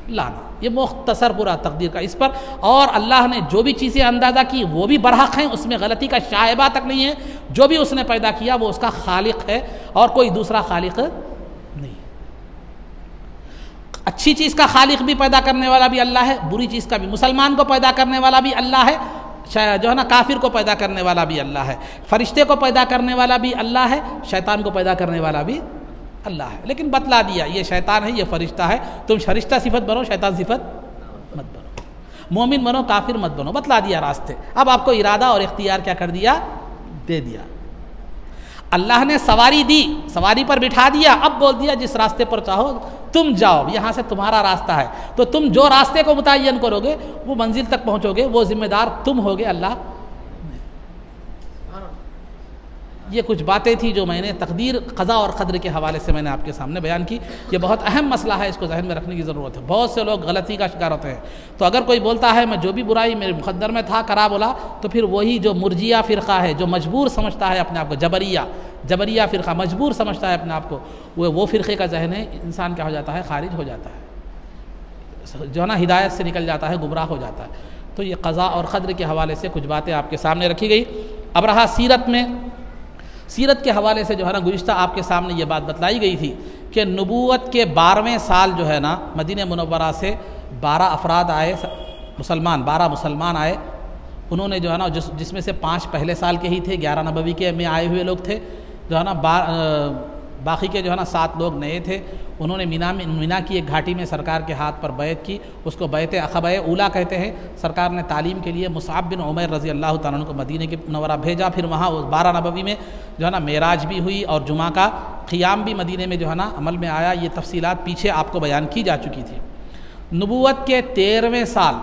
لانا. یہ مختصر پورا تقدیر کا اس پر. اور اللہ نے جو بھی چیزیں اندازہ کی وہ بھی برحق ہیں, اس میں غلطی کا شائبہ تک نہیں ہے. جو بھی اس نے پیدا کیا وہ اس کا خالق ہے اور کوئی دوسرا خالق نہیں. اچھی چیز کا خالق بھی پیدا کرنے والا بھی اللہ ہے, بری چیز کا بھی. مسلمان کو پیدا کرنے والا بھی اللہ ہے, جو ہے نا کافر کو پیدا کرنے والا بھی اللہ ہے. فرشتے کو پیدا کرنے والا بھی اللہ ہے, شیطان کو پیدا کرنے والا بھی اللہ ہے. لیکن بتلا دیا یہ شیطان ہے, یہ فرشتہ ہے, تم فرشتہ صفت بنو, شیطان صفت مت بنو, مومن بنو, کافر مت بنو. بتلا دیا راستے. اب آپ کو ارادہ اور اختیار کیا کر دیا, دے دیا. اللہ نے سواری دی, سواری پر بٹھا دیا, اب بول دیا جس راستے پر چاہو تم جاؤ, یہاں سے تمہارا راستہ ہے. تو تم جو راستے کو متعین کرو گے وہ منزل تک پہنچو گے, وہ ذمہ دار تم ہوگے, اللہ. یہ کچھ باتیں تھیں جو میں نے تقدیر, قضاء اور قدر کے حوالے سے میں نے آپ کے سامنے بیان کی. یہ بہت اہم مسئلہ ہے, اس کو ذہن میں رکھنے کی ضرورت ہے. بہت سے لوگ غلطی کا شکار ہوتے ہیں. تو اگر کوئی بولتا ہے میں جو بھی برائی میرے مقدر میں تھا کرا بولا, تو پھر وہی جو مرجیہ فرقہ ہے, جو مجبور سمجھتا ہے اپنے آپ کو, جبریہ فرقہ مجبور سمجھتا ہے اپنے آپ کو, وہ فرقے کا ذہن ہے, انسان کیا ہو جاتا ہے, خارج ہو جاتا ہے, جو ہے نا ہدایت سے نکل جاتا ہے, گمراہ ہو جاتا ہے. تو یہ قضاء اور قدر کے حوالے سے کچھ باتیں آپ کے سامنے رکھی گئی. اب رہا سیرت میں, سیرت کے حوالے سے جو ہے نا گزشتہ آپ کے سامنے یہ بات بتلائی گئی تھی کہ نبوت کے 12ویں سال جو ہے نا مدینہ منورہ سے 12 افراد آئے, مسلمان 12 مسلمان آئے. انہوں نے جو ہے نا جس میں سے 5 پہلے سال کے ہی تھے, 11 نبوی کے میں آئے ہوئے لوگ تھے, جو ہے نا باقی کے جو ہے نا 7 لوگ نئے تھے. انہوں نے مینا کی ایک گھاٹی میں سرکار کے ہاتھ پر بیعت کی, اس کو بیعت عقبہ اولیٰ کہتے ہیں. سرکار نے تعلیم کے لیے مصعب بن عمیر رضی اللہ تعالیٰ عنہ کو مدینہ کے منورہ بھیجا. پھر وہاں 12 نبوی میں جو ہے نا معراج بھی ہوئی اور جمعہ کا قیام بھی مدینہ میں جو ہے نا عمل میں آیا. یہ تفصیلات پیچھے آپ کو بیان کی جا چکی تھی. نبوت کے 13ویں سال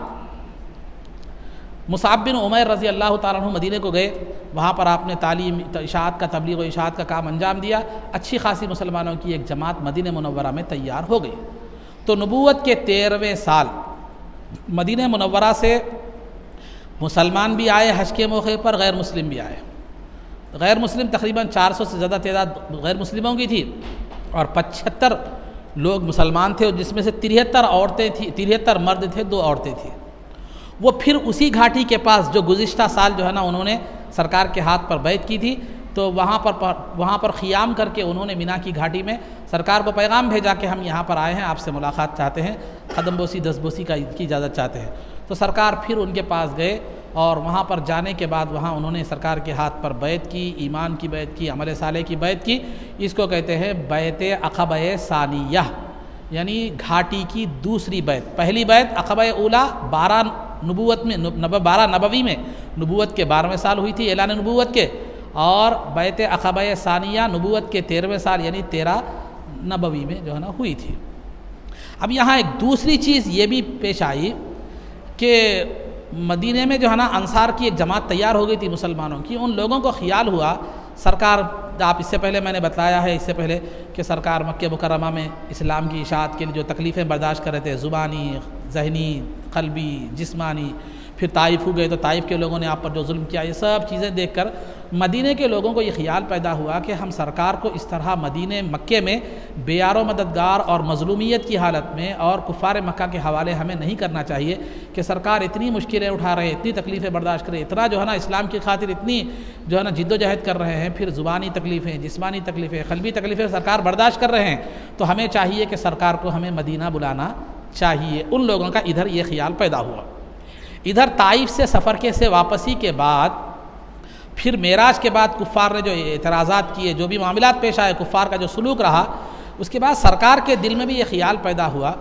مصعب بن عمیر رضی اللہ تعالیٰ عنہ مدینہ کو گئے. وہاں پر آپ نے تعلیم, اشاعت کا, تبلیغ و اشاعت کا کام انجام دیا. اچھی خاصی مسلمانوں کی ایک جماعت مدینہ منورہ میں تیار ہو گئی. تو نبوت کے 13ویں سال مدینہ منورہ سے مسلمان بھی آئے حج کے موقع پر, غیر مسلم بھی آئے. غیر مسلم تقریباً 400 سے زیادہ تعداد غیر مسلموں کی تھی اور 75 لوگ مسلمان تھے, جس میں سے 73 عورتیں تھیں, 73 مرد تھے, 2 عورتیں تھیں. وہ پھر اسی گھاٹی کے پاس جو گزشتہ سال جو ہے نا انہوں نے سرکار کے ہاتھ پر بیعت کی تھی, تو وہاں پر قیام کر کے انہوں نے مینا کی گھاٹی میں سرکار کو پیغام بھیجا کہ ہم یہاں پر آئے ہیں, آپ سے ملاقات چاہتے ہیں, قدم بوسی دست بوسی کی اجازت چاہتے ہیں. تو سرکار پھر ان کے پاس گئے اور وہاں پر جانے کے بعد وہاں انہوں نے سرکار کے ہاتھ پر بیعت کی, ایمان کی بیعت کی, عمل صالح کی بیعت کی. اس کو کہتے ہیں بیعت عقبہ ثانیہ, یعنی گھاٹی کی دوسری بیعت. پہلی بیعت عقبہ اولیٰ 12 نبوت میں 12 نبوی میں, نبوت کے 12ویں سال ہوئی تھی اعلان نبوت کے, اور بیعت عقبہ ثانیہ نبوت کے 13ویں سال یعنی 13 نبوی میں جو ہے نا ہوئی تھی. اب یہاں ایک دوسری چیز یہ بھی پیش آئی کہ مدینہ میں جو ہے نا انصار کی ایک جماعت تیار ہو گئی تھی مسلمانوں کی. ان لوگوں کو خیال ہوا, سرکار آپ اس سے پہلے میں نے بتایا ہے, اس سے پہلے کہ سرکار مکہ مکرمہ میں اسلام کی اشاعت کے لیے جو تکلیفیں برداشت کر رہے تھے, زبانی, ذہنی, قلبی, جسمانی, پھر طائف ہو گئے تو طائف کے لوگوں نے آپ پر جو ظلم کیا, یہ سب چیزیں دیکھ کر مدینہ کے لوگوں کو یہ خیال پیدا ہوا کہ ہم سرکار کو اس طرح مدینہ مکہ میں بے یار و مددگار اور مظلومیت کی حالت میں اور کفار مکہ کے حوالے ہمیں نہیں کرنا چاہیے کہ سرکار اتنی مشکلیں اٹھا رہے ہیں, اتنی تکلیفیں برداشت کرے, اتنا جو ہے نا اسلام کی خاطر اتنی جو ہے نا جد و جہد کر رہے ہیں, پھر زبانی تکلیفیں, جسمانی تکلیفیں, قلبی تکلیفیں سرکار برداشت کر رہے ہیں, تو ہمیں چاہیے کہ سرکار کو ہمیں مدینہ بلانا چاہیے. ان لوگوں کا ادھر یہ خیال پیدا ہوا. ادھر طائف سے سفر کے سے واپسی کے بعد پھر معراج کے بعد کفار نے جو اعتراضات کیے, جو بھی معاملات پیش آئے, کفار کا جو سلوک رہا, اس کے بعد سرکار کے دل میں بھی یہ خیال پیدا ہوا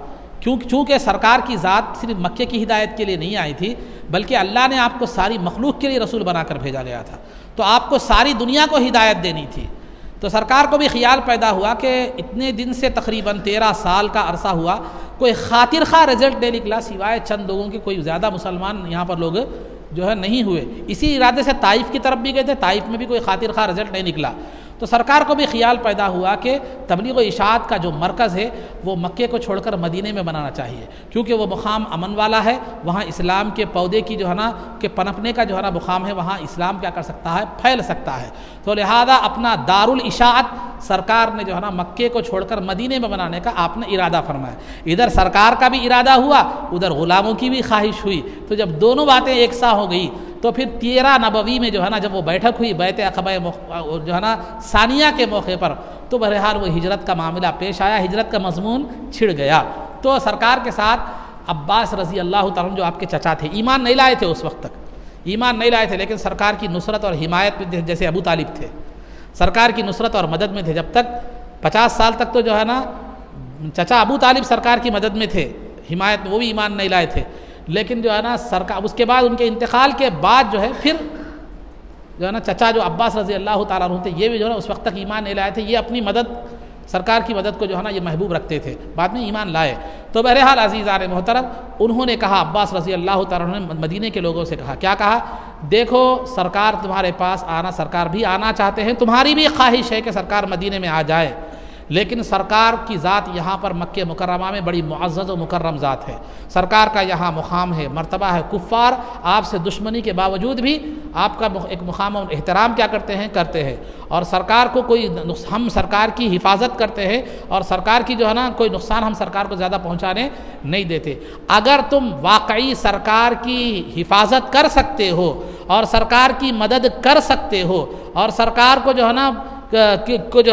چونکہ سرکار کی ذات صرف مکے کی ہدایت کے لیے نہیں آئی تھی, بلکہ اللہ نے آپ کو ساری مخلوق کے لیے رسول بنا کر بھیجا گیا تھا, تو آپ کو ساری دنیا کو ہدایت دینی تھی. تو سرکار کو بھی خیال پیدا ہوا کہ اتنے دن سے تقریباً 13 سال کا عرصہ ہوا, کوئی خاطر خواہ رزلٹ نہیں نکلا, سوائے چند لوگوں کے کوئی زیادہ مسلمان یہاں پر لوگ جو ہے نہیں ہوئے. اسی ارادے سے طائف کی طرف بھی گئے تھے, طائف میں بھی کوئی خاطر خواہ رزلٹ نہیں نکلا. تو سرکار کو بھی خیال پیدا ہوا کہ تبلیغ و اشاعت کا جو مرکز ہے وہ مکے کو چھوڑ کر مدینے میں بنانا چاہیے، کیونکہ وہ مقام امن والا ہے، وہاں اسلام کے پودے کی جو ہے نا کہ پنپنے کا جو ہے نا مقام ہے، وہاں اسلام کیا کر سکتا ہے، پھیل سکتا ہے۔ تو لہذا اپنا دارالاشاعت سرکار نے جو ہے نا مکے کو چھوڑ کر مدینے میں بنانے کا آپ نے ارادہ فرمایا۔ ادھر سرکار کا بھی ارادہ ہوا، ادھر غلاموں کی بھی خواہش ہوئی، تو جب دونوں باتیں ایک سا ہو گئی تو پھر 13 نبوی میں جو ہے نا جب وہ بیٹھک ہوئی بیعت عقبہ جو ہے نا ثانیہ کے موقع پر، تو بہرحال وہ ہجرت کا معاملہ پیش آیا، ہجرت کا مضمون چھڑ گیا۔ تو سرکار کے ساتھ عباس رضی اللہ تعالیٰ عنہ جو آپ کے چچا تھے، ایمان نہیں لائے تھے اس وقت تک، ایمان نہیں لائے تھے، لیکن سرکار کی نصرت اور حمایت میں جیسے ابو طالب تھے، سرکار کی نصرت اور مدد میں تھے، جب تک 50 سال تک تو جو ہے نا چچا ابو طالب سرکار کی مدد میں تھے، حمایت میں، وہ بھی ایمان نہیں لائے تھے، لیکن جو ہے نا سرکار اس کے بعد ان کے انتقال کے بعد جو ہے پھر جو ہے نا چچا جو عباس رضی اللہ تعالیٰ عنہ تھے، یہ بھی جو ہے نا اس وقت تک ایمان نہیں لائے تھے، یہ اپنی مدد سرکار کی مدد کو جو ہے نا یہ محبوب رکھتے تھے، بعد میں ایمان لائے۔ تو بہرحال عزیزان محترم، انہوں نے کہا، عباس رضی اللہ تعالیٰ عنہ نے مدینے کے لوگوں سے کہا، کیا کہا؟ دیکھو سرکار تمہارے پاس آنا، سرکار بھی آنا چاہتے ہیں، تمہاری بھی خواہش ہے کہ سرکار مدینے میں آ جائے، لیکن سرکار کی ذات یہاں پر مکہ مکرمہ میں بڑی معزز و مکرم ذات ہے، سرکار کا یہاں مقام ہے، مرتبہ ہے، کفار آپ سے دشمنی کے باوجود بھی آپ کا ایک مقام و احترام کیا کرتے ہیں، اور سرکار کو کوئی ہم سرکار کی حفاظت کرتے ہیں، اور سرکار کی جو ہے نا کوئی نقصان ہم سرکار کو زیادہ پہنچانے نہیں دیتے۔ اگر تم واقعی سرکار کی حفاظت کر سکتے ہو اور سرکار کی مدد کر سکتے ہو اور سرکار کو جو ہے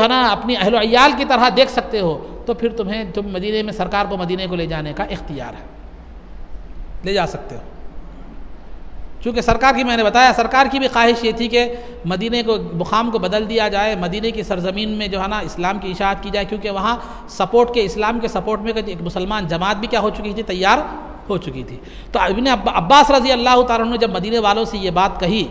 نا اپنی اہل و عیال کی طرح دیکھ سکتے ہو، تو پھر تم مدینے میں سرکار کو مدینے کو لے جانے کا اختیار ہے، لے جا سکتے ہو۔ چونکہ سرکار کی میں نے بتایا، سرکار کی بھی خواہش یہ تھی کہ مدینے کو مقام کو بدل دیا جائے، مدینے کی سرزمین میں جو ہے نا اسلام کی اشاعت کی جائے، کیونکہ وہاں اسلام کے سپورٹ میں ایک مسلمان جماعت بھی کیا ہو چکی تھی، تیار ہو چکی تھی۔ تو ابن عباس رضی اللہ تعالیٰ عنہ نے جب مدینے والوں سے یہ بات کہی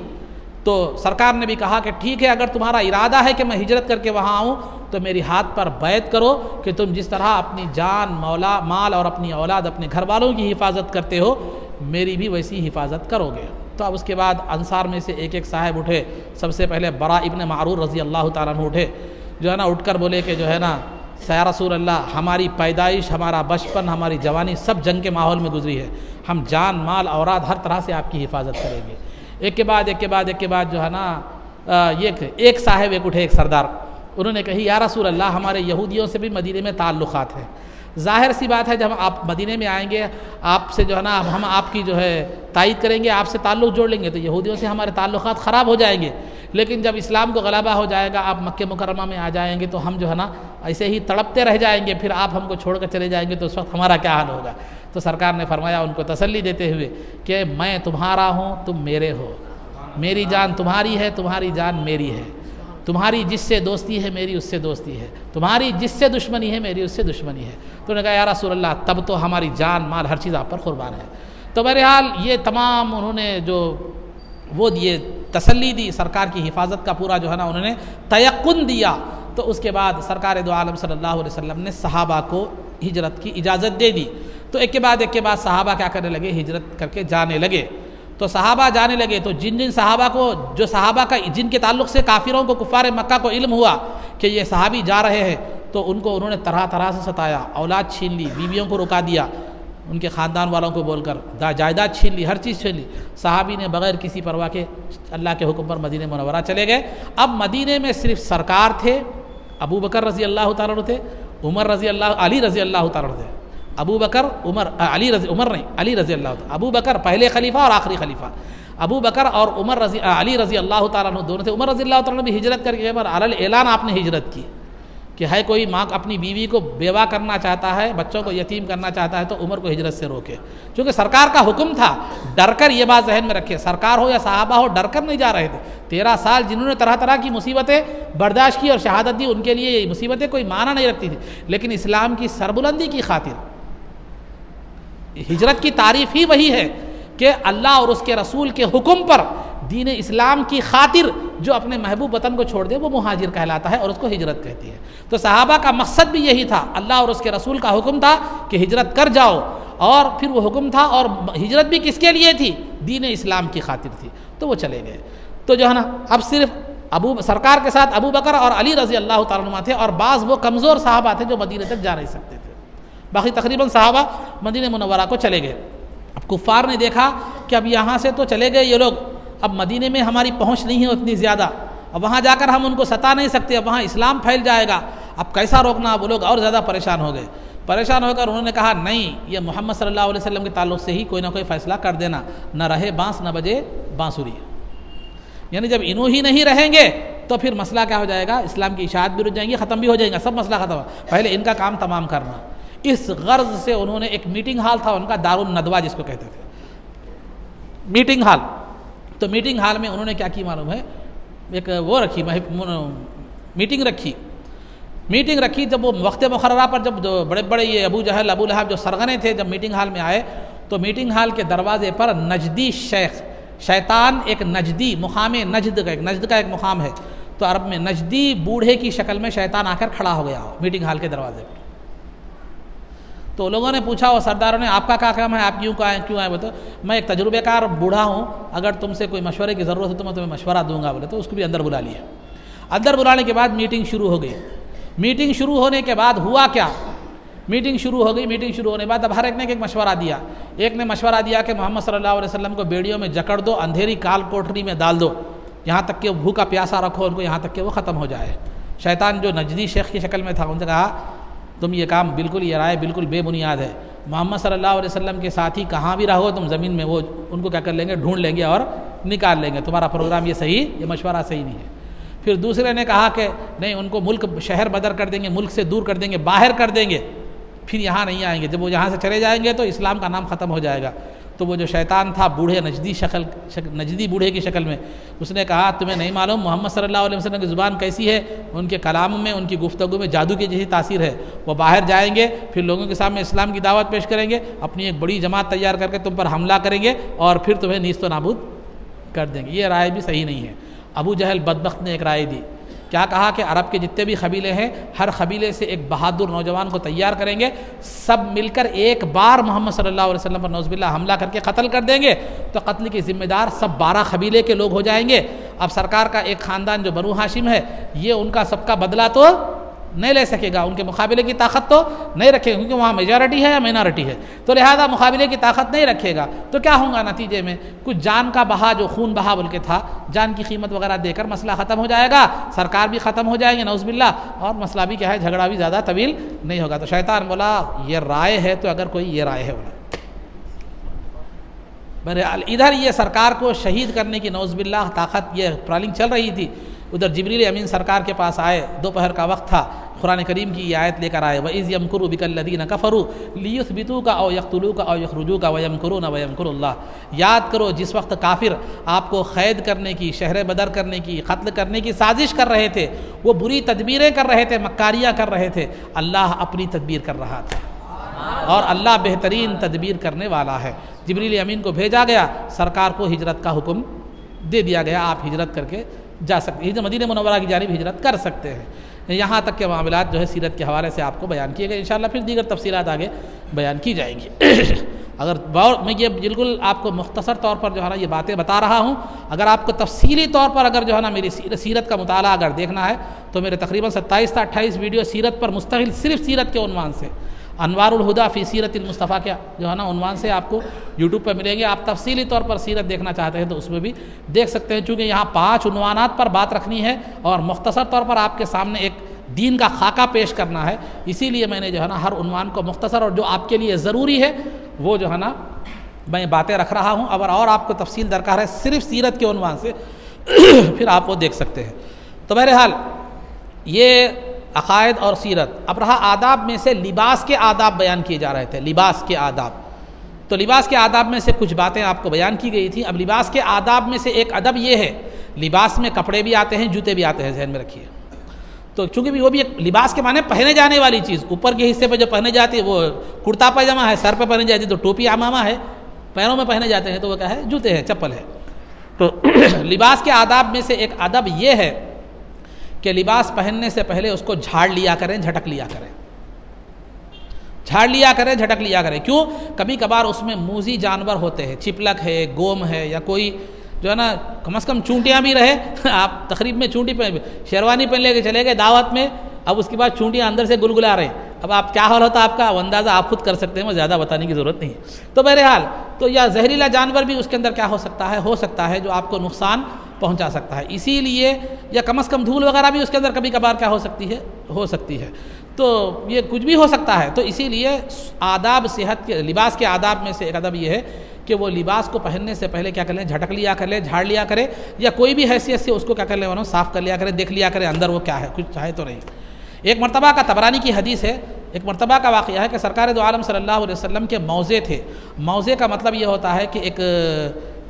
تو سرکار نے بھی کہا کہ ٹھیک ہے، اگر تمہارا ارادہ ہے کہ میں ہجرت کر کے وہاں آؤں تو میری ہاتھ پر بیعت کرو کہ تم جس طرح اپنی جان، مال اور اپنی اولاد، اپنے گھر والوں کی حفاظت کرتے ہو، میری بھی ویسی حفاظت کرو گے۔ تو اب اس کے بعد انصار میں سے ایک صاحب اٹھے، سب سے پہلے برا ابن معرور رضی اللہ تعالیٰ عنہ اٹھے، جو ہے نا اٹھ کر بولے کہ جو ہے نا یا رسول اللہ، ہماری پیدائش، ہمارا بچپن، ہماری جوانی سب جنگ کے ماحول میں گزری ہے، ہم جان، مال، اولاد ہر طرح سے آپ کی حفاظت کریں گے۔ ایک کے بعد جو ہے نا ایک صاحب اٹھے، ایک سردار، انہوں نے کہی یا رسول اللہ، ہمارے یہودیوں سے بھی مدینے میں تعلقات ہیں، ظاہر سی بات ہے جب آپ مدینے میں آئیں گے آپ سے جو ہے نا ہم آپ کی جو ہے تائید کریں گے، آپ سے تعلق جوڑ لیں گے تو یہودیوں سے ہمارے تعلقات خراب ہو جائیں گے، لیکن جب اسلام کو غلبہ ہو جائے گا، آپ مکہ مکرمہ میں آ جائیں گے تو ہم جو ہے نا ایسے ہی تڑپتے رہ جائیں گے، پھر آپ ہم کو چھوڑ کر چلے جائیں گے تو اس وقت ہمارا کیا حال ہوگا۔ تو سرکار نے فرمایا ان کو تسلی دیتے ہوئے کہ میں تمہارا ہوں، تم میرے ہو، میری جان تمہاری ہے، تمہاری جان میری ہے، تمہاری جس سے دوستی ہے میری اس سے دوستی ہے، تمہاری جس سے دشمنی ہے میری اس سے دشمنی ہے۔ تو نے کہا یا رسول اللہ، تب تو ہماری جان، مال، ہر چیز آپ پر قربان ہے۔ تو بہرحال یہ تمام انہوں نے جو وہ یہ تسلی دی، سرکار کی حفاظت کا پورا جو ہے نا انہوں نے تیقن دیا۔ تو اس کے بعد سرکار دو عالم صلی اللہ علیہ وسلم نے صحابہ کو ہجرت کی اجازت دے دی۔ تو ایک کے بعد صحابہ کیا کرنے لگے، ہجرت کر کے جانے لگے۔ تو صحابہ جانے لگے تو جن صحابہ کو، جو صحابہ کا جن کے تعلق سے کافروں کو، کفار مکہ کو علم ہوا کہ یہ صحابی جا رہے ہیں، تو ان کو انہوں نے طرح طرح سے ستایا، اولاد چھین لی، بیویوں کو رکا دیا، ان کے خاندان والوں کو بول کر جائیداد چھین لی، ہر چیز چھین لی۔ صحابی نے بغیر کسی پرواہ کے اللہ کے حکم پر مدینہ منورہ چلے گئے۔ اب مدینے میں صرف سرکار تھے، ابو بکر رضی اللہ تعالیٰ عنہ تھے، علی رضی اللہ تعالیٰ عنہ تھے، ابو بکر، علی رضی اللہ تعالیٰ، ابو بکر پہلے خلیفہ اور آخری خلیفہ، ابو بکر اور علی رضی اللہ تعالیٰ عنہ دونوں تھے۔ عمر رضی اللہ تعالیٰ عنہ بھی ہجرت کر کے پر علی اعلان آپ نے ہجرت کی کہ ہے کوئی ماں اپنی بیوی کو بیوہ کرنا چاہتا ہے، بچوں کو یتیم کرنا چاہتا ہے تو عمر کو ہجرت سے روکے، چونکہ سرکار کا حکم تھا۔ ڈر کر یہ بات ذہن میں رکھے، سرکار ہو یا صحابہ ہو، ڈر کر نہیں جا رہے تھے۔ 13 سال جنہوں نے طرح طرح کی مصیبتیں برداشت کی اور شہادت دی، ان کے لیے یہ مصیبتیں کوئی معنی نہیں رکھتی تھی، لیکن اسلام کی سربلندی کی خاطر ہجرت کی تعریف ہی وہی ہے کہ اللہ اور اس کے رسول کے حکم پر دین اسلام کی خاطر جو اپنے محبوب وطن کو چھوڑ دے وہ مہاجر کہلاتا ہے اور اس کو ہجرت کہتی ہے۔ تو صحابہ کا مقصد بھی یہی تھا، اللہ اور اس کے رسول کا حکم تھا کہ ہجرت کر جاؤ، اور پھر وہ حکم تھا، اور ہجرت بھی کس کے لیے تھی؟ دین اسلام کی خاطر تھی، تو وہ چلے گئے۔ تو جو ہے نا اب صرف سرکار کے ساتھ ابو بکر اور علی رضی اللہ تعالیٰ عنہ تھے، اور بعض وہ کمزور صحابہ تھے جو مدینے تک جا نہیں سکتے تھے، باقی تقریباً صحابہ مدینہ منورہ کو چلے گئے۔ اب کفار نے دیکھا کہ اب یہاں سے تو چلے گئے یہ لوگ، اب مدینے میں ہماری پہنچ نہیں ہے اتنی زیادہ، اب وہاں جا کر ہم ان کو ستا نہیں سکتے، اب وہاں اسلام پھیل جائے گا، اب کیسا روکنا؟ وہ لوگ اور زیادہ پریشان ہو گئے۔ پریشان ہو کر انہوں نے کہا نہیں، یہ محمد صلی اللہ علیہ وسلم کے تعلق سے ہی کوئی نہ کوئی فیصلہ کر دینا، نہ رہے بانس نہ بجے بانسری، یعنی جب انہوں ہی نہیں رہیں گے تو پھر مسئلہ کیا ہو جائے گا؟ اسلام کی اشاعت بھی رک جائیں گی، ختم بھی ہو جائیں گا، سب مسئلہ ختم، پہلے ان کا کام تمام کرنا۔ اس غرض سے انہوں نے ایک میٹنگ ہال تھا ان کا، دارالندوہ جس کو کہتے تھے، میٹنگ ہال، تو میٹنگ ہال میں انہوں نے کیا کی معلوم ہے؟ ایک وہ رکھی، میٹنگ رکھی۔ جب وہ وقت مقررہ پر جب بڑے بڑے یہ ابو جہل ابو لہب جو سرغنے تھے جب میٹنگ ہال میں آئے، تو میٹنگ ہال کے دروازے پر نجدی شیطان، ایک نجدی مقام نجد کا ایک مقام ہے، تو عرب میں نجدی بوڑھے کی شکل میں شیطان آ کر کھڑا ہو گیا میٹنگ ہال کے دروازے پر۔ تو لوگوں نے پوچھا، وہ سرداروں نے، آپ کا کیا کام ہے، آپ کیوں آئے؟ بولے میں ایک تجربے کار بوڑھا ہوں، اگر تم سے کوئی مشورے کی ضرورت ہے تو میں تمہیں مشورہ دوں گا، بولے۔ تو اس کو بھی اندر بلا لیا۔ اندر بلانے کے بعد میٹنگ شروع ہو گئی۔ میٹنگ شروع ہونے کے بعد ہوا کیا؟ میٹنگ شروع ہو گئی، میٹنگ شروع ہونے کے بعد اب ہر ایک نے ایک مشورہ دیا۔ ایک نے مشورہ دیا کہ محمد صلی اللہ علیہ وسلم کو بیڑیوں میں جکڑ دو، اندھیری کال کوٹری میں ڈال دو، یہاں تک کہ بھوکا پیاسا رکھو ان کو، یہاں تک کہ وہ ختم ہو جائے۔ شیطان جو نجدی شیخ کی شکل میں تھا، ان سے کہا تم یہ کام بالکل، یہ رائے بالکل بے بنیاد ہے، محمد صلی اللہ علیہ وسلم کے ساتھی کہاں بھی رہو تم زمین میں، وہ ان کو کیا کر لیں گے؟ ڈھونڈ لیں گے اور نکال لیں گے، تمہارا پروگرام یہ صحیح، یہ مشورہ صحیح نہیں ہے۔ پھر دوسرے نے کہا کہ نہیں، ان کو ملک شہر بدر کر دیں گے، ملک سے دور کر دیں گے، باہر کر دیں گے، پھر یہاں نہیں آئیں گے، جب وہ یہاں سے چلے جائیں گے تو اسلام کا نام ختم ہو جائے گا۔ تو وہ جو شیطان تھا بوڑھے نجدی بوڑھے کی شکل میں، اس نے کہا تمہیں نہیں معلوم محمد صلی اللہ علیہ وسلم کی زبان کیسی ہے؟ ان کے کلام میں، ان کی گفتگو میں جادو کی جیسی تاثیر ہے۔ وہ باہر جائیں گے، پھر لوگوں کے سامنے اسلام کی دعوت پیش کریں گے، اپنی ایک بڑی جماعت تیار کر کے تم پر حملہ کریں گے اور پھر تمہیں نیست و نابود کر دیں گے۔ یہ رائے بھی صحیح نہیں ہے۔ ابو جہل بدبخت نے ایک رائے دی، کیا کہا کہ عرب کے جتنے بھی قبیلے ہیں، ہر قبیلے سے ایک بہادر نوجوان کو تیار کریں گے، سب مل کر ایک بار محمد صلی اللہ علیہ وسلم پر نعوذ باللہ حملہ کر کے قتل کر دیں گے، تو قتل کے ذمہ دار سب 12 قبیلے کے لوگ ہو جائیں گے۔ اب سرکار کا ایک خاندان جو بنو ہاشم ہے، یہ ان کا سب کا بدلہ تو نہیں لے سکے گا، ان کے مقابلے کی طاقت تو نہیں رکھے گا، کیونکہ وہاں میجارٹی ہے یا مائنارٹی ہے، تو لہذا مقابلے کی طاقت نہیں رکھے گا۔ تو کیا ہوگا نتیجے میں؟ کچھ جان کا بہا، جو خون بہا بول کے تھا، جان کی قیمت وغیرہ دے کر مسئلہ ختم ہو جائے گا، سرکار بھی ختم ہو جائیں گے نعوذ باللہ، اور مسئلہ بھی کیا ہے، جھگڑا بھی زیادہ طویل نہیں ہوگا۔ تو شیطان بولا یہ رائے ہے تو اگر کوئی یہ رائے ہے، بولا بہرحال ادھر یہ سرکار کو شہید کرنے کی نعوذ باللہ طاقت، یہ پلاننگ چل رہی تھی۔ ادھر جبریل امین سرکار کے پاس آئے، دوپہر کا وقت تھا، قرآن کریم کی یہ آیت لے کر آئے، وَإِذْ يَمْكُرُ بِكَ الَّذِينَ كَفَرُوا لِيُثْبِتُوكَ أَوْ يَقْتُلُوكَ أَوْ يَخْرُجُوكَ وَيَمْكُرُونَ وَيَمْكُرُ اللَّهُ۔ یاد کرو جس وقت کافر آپ کو قید کرنے کی، شہر بدر کرنے کی، قتل کرنے کی سازش کر رہے تھے، وہ بری تدبیریں کر رہے تھے، مکاریاں کر رہے تھے، اللہ اپنی تدبیر کر رہا تھا، اور اللہ بہترین تدبیر کرنے والا ہے۔ جبریل امین کو بھیجا گیا، سرکار کو ہجرت کا حکم دے دیا گیا، آپ ہجرت کر کے جا سکتے ہیں، مدینہ منورہ کی جانب ہجرت کر سکتے ہیں۔ یہاں تک کہ معاملات جو ہے سیرت کے حوالے سے آپ کو بیان کیے گئے، انشاءاللہ پھر دیگر تفصیلات آگے بیان کی جائیں گی۔ اگر میں یہ بالکل آپ کو مختصر طور پر جو ہے نا یہ باتیں بتا رہا ہوں، اگر آپ کو تفصیلی طور پر اگر جو ہے نا میری سیرت کا مطالعہ اگر دیکھنا ہے تو میرے تقریباً 27 تا 28 ویڈیو سیرت پر مستقل، صرف سیرت کے عنوان سے، انوار الہدا فی سیرت المصطفیٰ کیا جو ہے نا عنوان سے آپ کو یوٹیوب پہ ملیں گے۔ آپ تفصیلی طور پر سیرت دیکھنا چاہتے ہیں تو اس میں بھی دیکھ سکتے ہیں، چونکہ یہاں 5 عنوانات پر بات رکھنی ہے اور مختصر طور پر آپ کے سامنے ایک دین کا خاکہ پیش کرنا ہے، اسی لیے میں نے جو ہے نا ہر عنوان کو مختصر اور جو آپ کے لیے ضروری ہے وہ جو ہے نا میں باتیں رکھ رہا ہوں، اور آپ کو تفصیل درکار ہے صرف سیرت کے عنوان سے پھر آپ وہ دیکھ سکتے ہیں۔ تو بہرحال یہ عقائد اور سیرت۔ اب رہا آداب میں سے لباس کے آداب بیان کیے جا رہے تھے، لباس کے آداب، تو لباس کے آداب میں سے کچھ باتیں آپ کو بیان کی گئی تھیں۔ اب لباس کے آداب میں سے ایک ادب یہ ہے، لباس میں کپڑے بھی آتے ہیں، جوتے بھی آتے ہیں، ذہن میں رکھیے۔ تو چونکہ بھی وہ بھی ایک لباس کے معنی پہنے جانے والی چیز، اوپر کے حصے پہ جو پہنے جاتی ہے وہ کرتا پاجامہ ہے، سر پہ پہنے جاتی ہے تو ٹوپی عمامہ ہے، پیروں میں پہنے جاتے ہیں تو وہ کیا ہے، جوتے ہیں، چپل ہے۔ تو لباس کے آداب میں سے ایک ادب یہ ہے کہ لباس پہننے سے پہلے اس کو جھاڑ لیا کریں، جھٹک لیا کریں، جھاڑ لیا کریں، جھٹک لیا کریں۔ کیوں؟ کبھی کبھار اس میں موذی جانور ہوتے ہیں، چپلک ہے، گوم ہے، یا کوئی جو ہے نا کم از کم چونٹیاں بھی رہے. آپ تقریب میں چونٹی پہن شیروانی پہن لے کے چلے گئے دعوت میں, اب اس کے بعد چونٹیاں اندر سے گلگلا رہے ہیں, اب آپ کیا حال ہوتا آپ کا وہ اندازہ آپ خود کر سکتے ہیں, وہ زیادہ بتانے کی ضرورت نہیں ہے. تو بہرحال تو یا زہریلا جانور بھی اس کے اندر کیا ہو سکتا ہے جو آپ کو نقصان پہنچا سکتا ہے. اسی لیے یا کم از کم دھول وغیرہ بھی اس کے اندر کبھی کبھار کیا ہو سکتی ہے. تو یہ کچھ بھی ہو سکتا ہے. تو اسی لیے آداب صحت کے لباس کے آداب میں سے ایک ادب یہ ہے کہ وہ لباس کو پہننے سے پہلے کیا کر لیں, جھٹک لیا کر لیں, جھاڑ لیا کرے, یا کوئی بھی حیثیت سے اس کو کیا کر لیں صاف کر لیا کرے, دیکھ لیا کرے اندر وہ کیا ہے, کچھ چاہے تو نہیں. ایک مرتبہ کا طبرانی کی حدیث ہے, ایک مرتبہ کا واقعہ ہے کہ سرکار دو عالم صلی اللہ علیہ وسلم کے موزے تھے. موزے کا مطلب یہ ہوتا ہے کہ ایک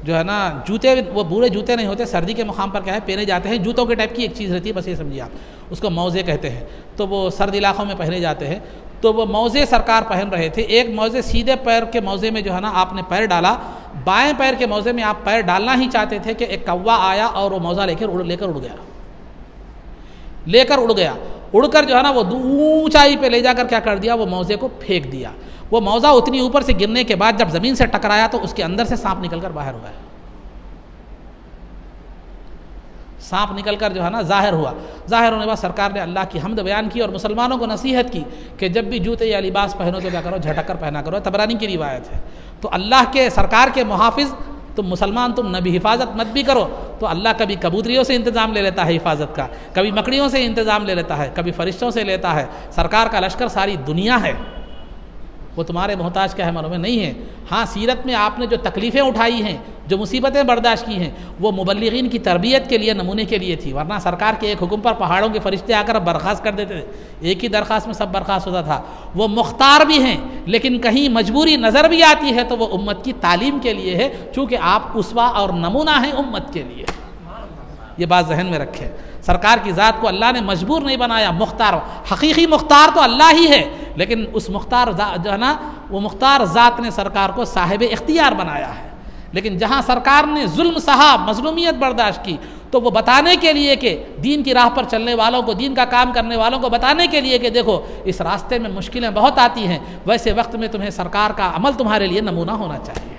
جو ہے نا جوتے, وہ بوڑھے جوتے نہیں ہوتے, سردی کے مقام پر کیا ہے پہنے جاتے ہیں, جوتوں کے ٹائپ کی ایک چیز رہتی ہے, بس یہ سمجھیے آپ, اس کو موزے کہتے ہیں. تو وہ سرد علاقوں میں پہنے جاتے ہیں. تو وہ موزے سرکار پہن رہے تھے. ایک موزے سیدھے پیر کے موزے میں جو ہے نا آپ نے پیر ڈالا, بائیں پیر کے موزے میں آپ پیر ڈالنا ہی چاہتے تھے کہ ایک کوہ آیا اور وہ موزہ لے کر اڑ گیا. اڑ کر جو ہے نا وہ اونچائی پہ لے جا کر کیا کر دیا, وہ موزے کو پھینک دیا. وہ موزہ اتنی اوپر سے گرنے کے بعد جب زمین سے ٹکرایا تو اس کے اندر سے سانپ نکل کر باہر ہوا ہے. سانپ نکل کر جو ہے نا ظاہر ہوا. ظاہر ہونے کے بعد سرکار نے اللہ کی حمد بیان کی اور مسلمانوں کو نصیحت کی کہ جب بھی جوتے یا لباس پہنو تو کیا کرو, جھٹک کر پہنا کرو. طبرانی کی روایت ہے. تو اللہ کے سرکار کے محافظ تم مسلمان, تم نبی حفاظت مت بھی کرو تو اللہ کبھی کبوتریوں سے انتظام لے لیتا ہے حفاظت کا, کبھی مکڑیوں سے انتظام لے لیتا ہے, کبھی فرشتوں سے لیتا ہے. سرکار کا لشکر ساری دنیا ہے, وہ تمہارے محتاج کا ہے معلوم ہے نہیں ہے. ہاں سیرت میں آپ نے جو تکلیفیں اٹھائی ہیں, جو مصیبتیں برداشت کی ہیں, وہ مبلغین کی تربیت کے لیے, نمونے کے لیے تھی. ورنہ سرکار کے ایک حکم پر پہاڑوں کے فرشتے آ کر برخاست کر دیتے تھے, ایک ہی درخواست میں سب برخاست ہوتا تھا. وہ مختار بھی ہیں لیکن کہیں مجبوری نظر بھی آتی ہے تو وہ امت کی تعلیم کے لیے ہے, چونکہ آپ اسوہ اور نمونہ ہیں امت کے لیے. یہ بات ذہن میں رکھیں. سرکار کی ذات کو اللہ نے مجبور نہیں بنایا, مختار, حقیقی مختار تو اللہ ہی ہے, لیکن اس مختار جو ہے نا وہ مختار ذات نے سرکار کو صاحب اختیار بنایا ہے. لیکن جہاں سرکار نے ظلم سہا, مظلومیت برداشت کی, تو وہ بتانے کے لیے کہ دین کی راہ پر چلنے والوں کو, دین کا کام کرنے والوں کو بتانے کے لیے کہ دیکھو اس راستے میں مشکلیں بہت آتی ہیں, ویسے وقت میں تمہیں سرکار کا عمل تمہارے لیے نمونہ ہونا چاہیے.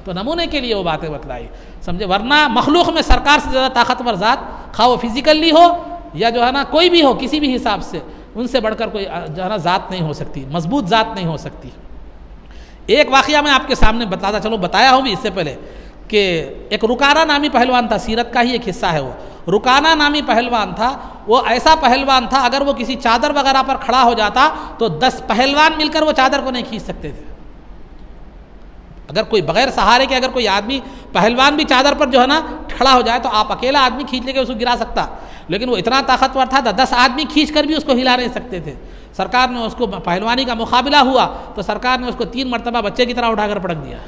تو نمونے کے لیے وہ باتیں بتلائی, سمجھے. ورنہ مخلوق میں سرکار سے زیادہ طاقتور ذات, خواہ وہ فزیکلی ہو یا جو ہے نا کوئی بھی ہو, کسی بھی حساب سے, ان سے بڑھ کر کوئی جو ہے نا ذات نہیں ہو سکتی, مضبوط ذات نہیں ہو سکتی. ایک واقعہ میں آپ کے سامنے بتایا ہوں بھی اس سے پہلے کہ ایک رکانہ نامی پہلوان تھا, سیرت کا ہی ایک حصہ ہے وہ. رکانہ نامی پہلوان تھا, وہ ایسا پہلوان تھا اگر وہ کسی چادر وغیرہ پر کھڑا ہو جاتا تو 10 پہلوان مل کر وہ چادر کو نہیں کھینچ سکتے تھے. اگر کوئی بغیر سہارے کے اگر کوئی آدمی پہلوان بھی چادر پر جو ہے نا کھڑا ہو جائے تو آپ اکیلا آدمی کھینچ لے کے اس کو گرا سکتا, لیکن وہ اتنا طاقتور تھا 10 آدمی کھینچ کر بھی اس کو ہلا نہیں سکتے تھے. سرکار نے اس کو, پہلوانی کا مقابلہ ہوا تو سرکار نے اس کو 3 مرتبہ بچے کی طرح اٹھا کر پٹک دیا.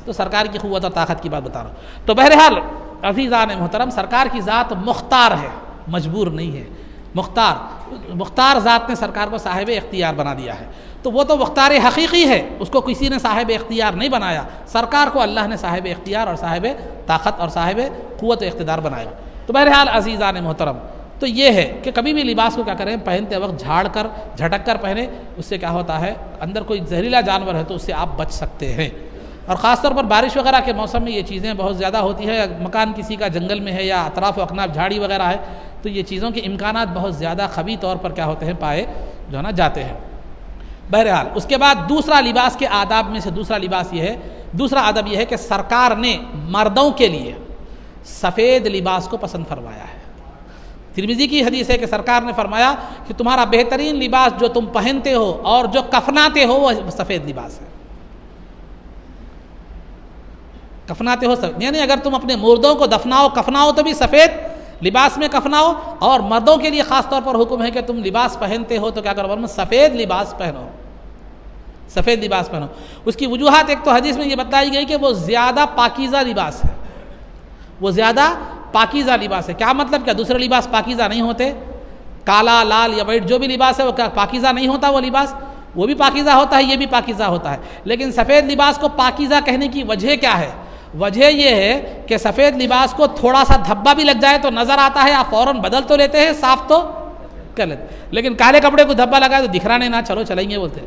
تو سرکار کی قوت اور طاقت کی بات بتا رہا ہوں. تو بہرحال عزیزان محترم, سرکار کی ذات مختار ہے, مجبور نہیں ہے. مختار ذات نے سرکار کو صاحب اختیار بنا دیا ہے. تو وہ تو مختار حقیقی ہے, اس کو کسی نے صاحب اختیار نہیں بنایا. سرکار کو اللہ نے صاحب اختیار اور صاحب طاقت اور صاحب قوت و اقتدار بنایا. تو بہرحال عزیزان محترم, تو یہ ہے کہ کبھی بھی لباس کو کیا کریں, پہنتے وقت جھاڑ کر, جھٹک کر پہنے. اس سے کیا ہوتا ہے, اندر کوئی زہریلا جانور ہے تو اس سے آپ بچ سکتے ہیں. اور خاص طور پر بارش وغیرہ کے موسم میں یہ چیزیں بہت زیادہ ہوتی ہے. مکان کسی کا جنگل میں ہے یا اطراف و اکناف جھاڑی وغیرہ ہے تو یہ چیزوں کے امکانات بہت زیادہ خبی طور پر کیا ہوتے ہیں, پائے جو ہے نا جاتے ہیں. بہرحال اس کے بعد دوسرا لباس کے آداب میں سے دوسرا ادب یہ ہے کہ سرکار نے مردوں کے لیے سفید لباس کو پسند فرمایا ہے. ترمذی کی حدیث ہے کہ سرکار نے فرمایا کہ تمہارا بہترین لباس جو تم پہنتے ہو اور جو کفناتے ہو وہ سفید لباس ہے. کفناتے ہو یعنی اگر تم اپنے مردوں کو کفناؤ تو بھی سفید لباس میں کفناؤ, اور مردوں کے لیے خاص طور پر حکم ہے کہ تم لباس پہنتے ہو تو کیا کرو, سفید لباس پہنو, سفید لباس پہنو. اس کی وجوہات, ایک تو حدیث میں یہ بتائی گئی کہ وہ زیادہ پاکیزہ لباس ہے, وہ زیادہ پاکیزہ لباس ہے. کیا مطلب, کیا دوسرے لباس پاکیزہ نہیں ہوتے؟ کالا, لال یا وائٹ جو بھی لباس ہے وہ پاکیزہ نہیں ہوتا. وہ لباس وہ بھی پاکیزہ ہوتا ہے, یہ بھی پاکیزہ ہوتا ہے. لیکن سفید لباس کو پاکیزہ کہنے کی وجہ کیا ہے؟ وجہ یہ ہے کہ سفید لباس کو تھوڑا سا دھبا بھی لگ جائے تو نظر آتا ہے, آپ فوراً بدل تو لیتے ہیں, صاف تو کر لیتے. لیکن کالے کپڑے کو دھبا لگائے تو دکھ رہا نہیں, نہ چلو چلیں گے بولتے.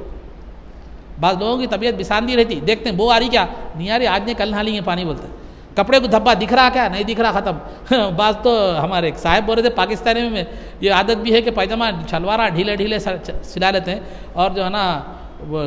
بعض لوگوں کی طبیعت بساندی رہتی, دیکھتے ہیں بو آ رہی, کیا نہیں آ رہی, آج نے کل نہا لی ہے پانی, بولتے کپڑے کو دھبا دکھ رہا کیا؟ نہیں دکھ رہا، ختم۔ بعض تو ہمارے ایک صاحب بول رہے تھے پاکستانی میں یہ عادت بھی ہے کہ پائجامہ شلوارہ ڈھیلے سلا لیتے ہیں، اور جو ہے نا وہ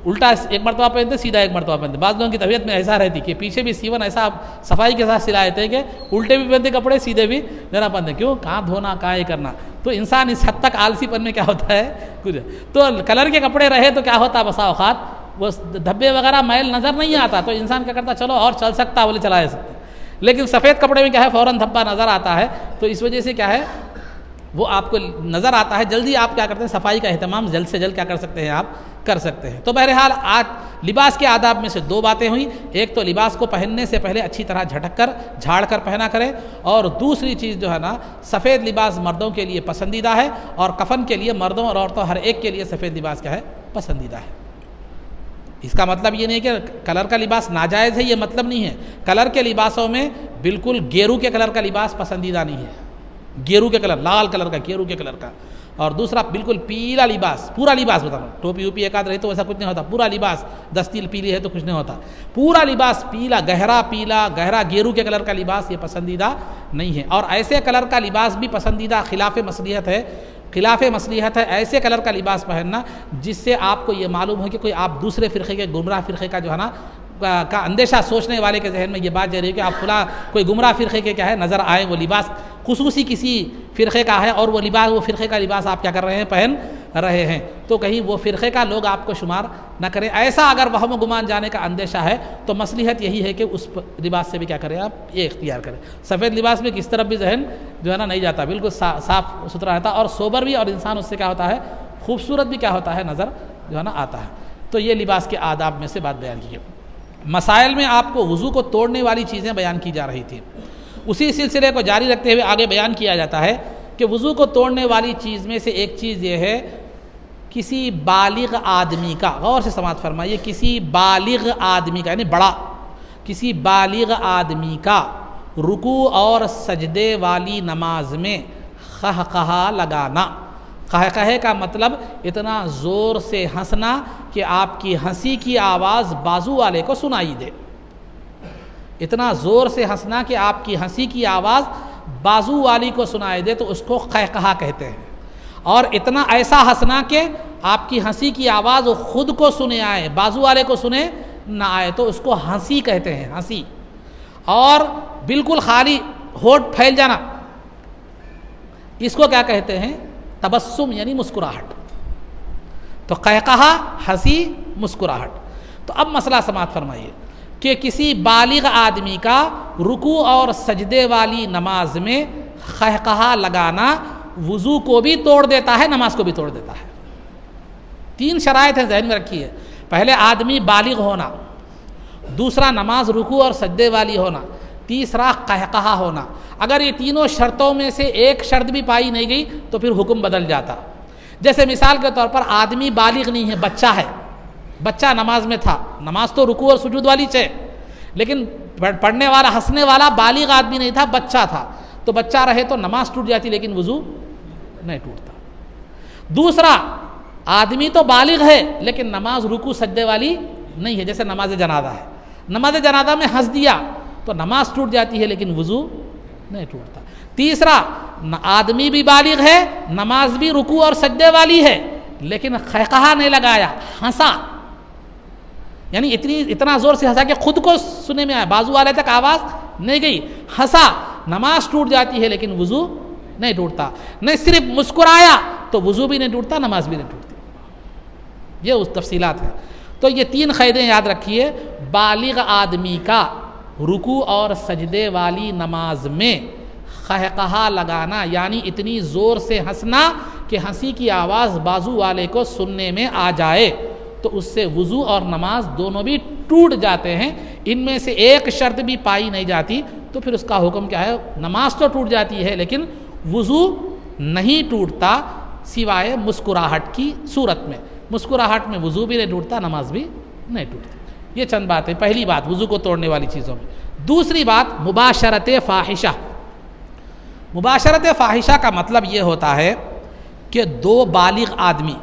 الٹا ایک مرتبہ پہنتے سیدھا ایک مرتبہ پہنتے۔ بعض لوگوں کی طبیعت میں ایسا رہتی کہ پیچھے بھی سیون ایسا صفائی کے ساتھ سلا لیتے ہیں کہ الٹے بھی پہنتے کپڑے، سیدھے بھی دینا پہنتے۔ کیوں؟ کہاں دھونا، کہاں یہ کرنا۔ تو انسان اس حد تک آلسی پن میں کیا ہوتا ہے کچھ، تو کلر کے کپڑے رہے تو کیا ہوتا بسا اوقات وہ دھبے وغیرہ میل نظر نہیں آتا، تو انسان کیا کرتا چلو اور چل سکتا بولے چلا سکتے۔ لیکن سفید کپڑے میں کیا ہے فوراً دھبا نظر آتا ہے، تو اس وجہ سے کیا ہے وہ آپ کو نظر آتا ہے، جلدی آپ کیا کرتے ہیں صفائی کا اہتمام جلد سے جلد کیا کر سکتے ہیں آپ کر سکتے ہیں۔ تو بہرحال آج لباس کے آداب میں سے دو باتیں ہوئیں، ایک تو لباس کو پہننے سے پہلے اچھی طرح جھٹک کر جھاڑ کر پہنا کرے، اور دوسری چیز جو ہے نا سفید لباس مردوں کے لیے پسندیدہ ہے، اور کفن کے لیے مردوں اور عورتوں ہر ایک کے لیے سفید لباس کیا ہے پسندیدہ ہے۔ اس کا مطلب یہ نہیں کہ کلر کا لباس ناجائز ہے، یہ مطلب نہیں ہے۔ کلر کے لباسوں میں بالکل گیرو کے کلر کا لباس پسندیدہ نہیں ہے، گیرو کے کلر، لال کلر کا، گیرو کے کلر کا۔ اور دوسرا بالکل پیلا لباس، پورا لباس بتا رہا ہوں، ٹوپی ووپی ایک آدھ رہی تو ایسا کچھ نہیں ہوتا، پورا لباس دستیل پیلی ہے تو کچھ نہیں ہوتا، پورا لباس پیلا گہرا گیرو کے کلر کا لباس یہ پسندیدہ نہیں ہے۔ اور ایسے کلر کا لباس بھی پسندیدہ خلاف مصلحت ہے ایسے کلر کا لباس پہننا جس سے آپ کو یہ معلوم ہو کہ کوئی آپ دوسرے فرقے کے گمراہ فرقے کا جو ہے نا کا اندیشہ سوچنے والے کے ذہن میں یہ بات جا رہی ہے کہ آپ فلاں کوئی گمراہ فرقے کے کیا ہے نظر آئے، وہ لباس خصوصی کسی فرقے کا ہے اور وہ فرقے کا لباس آپ کیا کر رہے ہیں پہن رہے ہیں، تو کہیں وہ فرقے کا لوگ آپ کو شمار نہ کریں۔ ایسا اگر وہم و گمان جانے کا اندیشہ ہے تو مصلحت یہی ہے کہ اس لباس سے بھی کیا کریں آپ یہ اختیار کریں۔ سفید لباس میں کس طرف بھی ذہن جو ہے نا نہیں جاتا، بالکل صاف ستھرا رہتا اور سوبر بھی، اور انسان اس سے کیا ہوتا ہے خوبصورت بھی کیا ہوتا ہے نظر جو ہے نا آتا ہے۔ تو یہ لباس کے آداب میں سے بات بیان کی ہے۔ مسائل میں آپ کو وضو کو توڑنے والی چیزیں بیان کی جا رہی تھی، اسی سلسلے کو جاری رکھتے ہوئے آگے بیان کیا جاتا ہے کہ وضو کو توڑنے والی چیز میں سے ایک چیز یہ ہے کسی بالغ آدمی کا، غور سے سماعت فرمائیے، کسی بالغ آدمی کا یعنی بڑا، کسی بالغ آدمی کا رکوع اور سجدے والی نماز میں قہقہا لگانا۔ قہقہے کا مطلب اتنا زور سے ہنسنا کہ آپ کی ہنسی کی آواز بازو والے کو سنائی دے، اتنا زور سے ہنسنا کہ آپ کی ہنسی کی آواز بازو والی کو سنائی دے تو اس کو قہقہا کہتے ہیں، اور اتنا ایسا ہنسنا کہ آپ کی ہنسی کی آواز خود کو سنے آئے، بازو والے کو سنے نہ آئے تو اس کو ہنسی کہتے ہیں، ہنسی۔ اور بالکل خالی ہونٹ پھیل جانا اس کو کیا کہتے ہیں تبسم یعنی مسکراہٹ۔ تو قہقہا ہنسی مسکراہٹ۔ تو اب مسئلہ سماعت فرمائیے کہ کسی بالغ آدمی کا رکوع اور سجدے والی نماز میں قہقہا لگانا وضو کو بھی توڑ دیتا ہے، نماز کو بھی توڑ دیتا ہے۔ تین شرائط ہیں ذہن میں رکھیے، پہلے آدمی بالغ ہونا، دوسرا نماز رکوع اور سجدے والی ہونا، تیسرا قہقہا ہونا۔ اگر یہ تینوں شرطوں میں سے ایک شرط بھی پائی نہیں گئی تو پھر حکم بدل جاتا۔ جیسے مثال کے طور پر آدمی بالغ نہیں ہے، بچہ ہے، بچہ نماز میں تھا، نماز تو رکوع اور سجود والی ہے، لیکن پڑھنے والا ہنسنے والا بالغ آدمی نہیں تھا، بچہ تھا، تو بچہ رہے تو نماز ٹوٹ جاتی لیکن وضو نہیں ٹوٹتا۔ دوسرا آدمی تو بالغ ہے لیکن نماز رکوع سجدے والی نہیں ہے، جیسے نماز جنازہ ہے، نماز جنازہ میں ہنس دیا تو نماز ٹوٹ جاتی ہے لیکن وضو نہیں ٹوٹتا۔ تیسرا آدمی بھی بالغ ہے، نماز بھی رکوع اور سجدے والی ہے لیکن قہقہا نہیں لگایا، ہنسا، یعنی اتنا زور سے ہنسا کہ خود کو سنے میں آیا، بازو والے تک آواز نہیں گئی، ہنسا، نماز ٹوٹ جاتی ہے لیکن وضو نہیں ٹوٹتا۔ نہیں صرف مسکرایا تو وضو بھی نہیں ٹوٹتا، نماز بھی نہیں ٹوٹتی۔ یہ اس تفصیلات ہیں۔ تو یہ تین قاعدے یاد رکھیے، بالغ آدمی کا رکوع اور سجدے والی نماز میں قہقہا لگانا یعنی اتنی زور سے ہنسنا کہ ہنسی کی آواز بازو والے کو سننے میں آ جائے تو اس سے وضو اور نماز دونوں بھی ٹوٹ جاتے ہیں۔ ان میں سے ایک شرط بھی پائی نہیں جاتی تو پھر اس کا حکم کیا ہے، نماز تو ٹوٹ جاتی ہے لیکن وضو نہیں ٹوٹتا سوائے مسکراہٹ کی صورت میں۔ مسکراہٹ میں وضو بھی نہیں ٹوٹتا، نماز بھی نہیں ٹوٹتی۔ یہ چند باتیں، پہلی بات وضو کو توڑنے والی چیزوں میں۔ دوسری بات مباشرت فاحشہ۔ مباشرت فاحشہ کا مطلب یہ ہوتا ہے کہ دو بالغ آدمی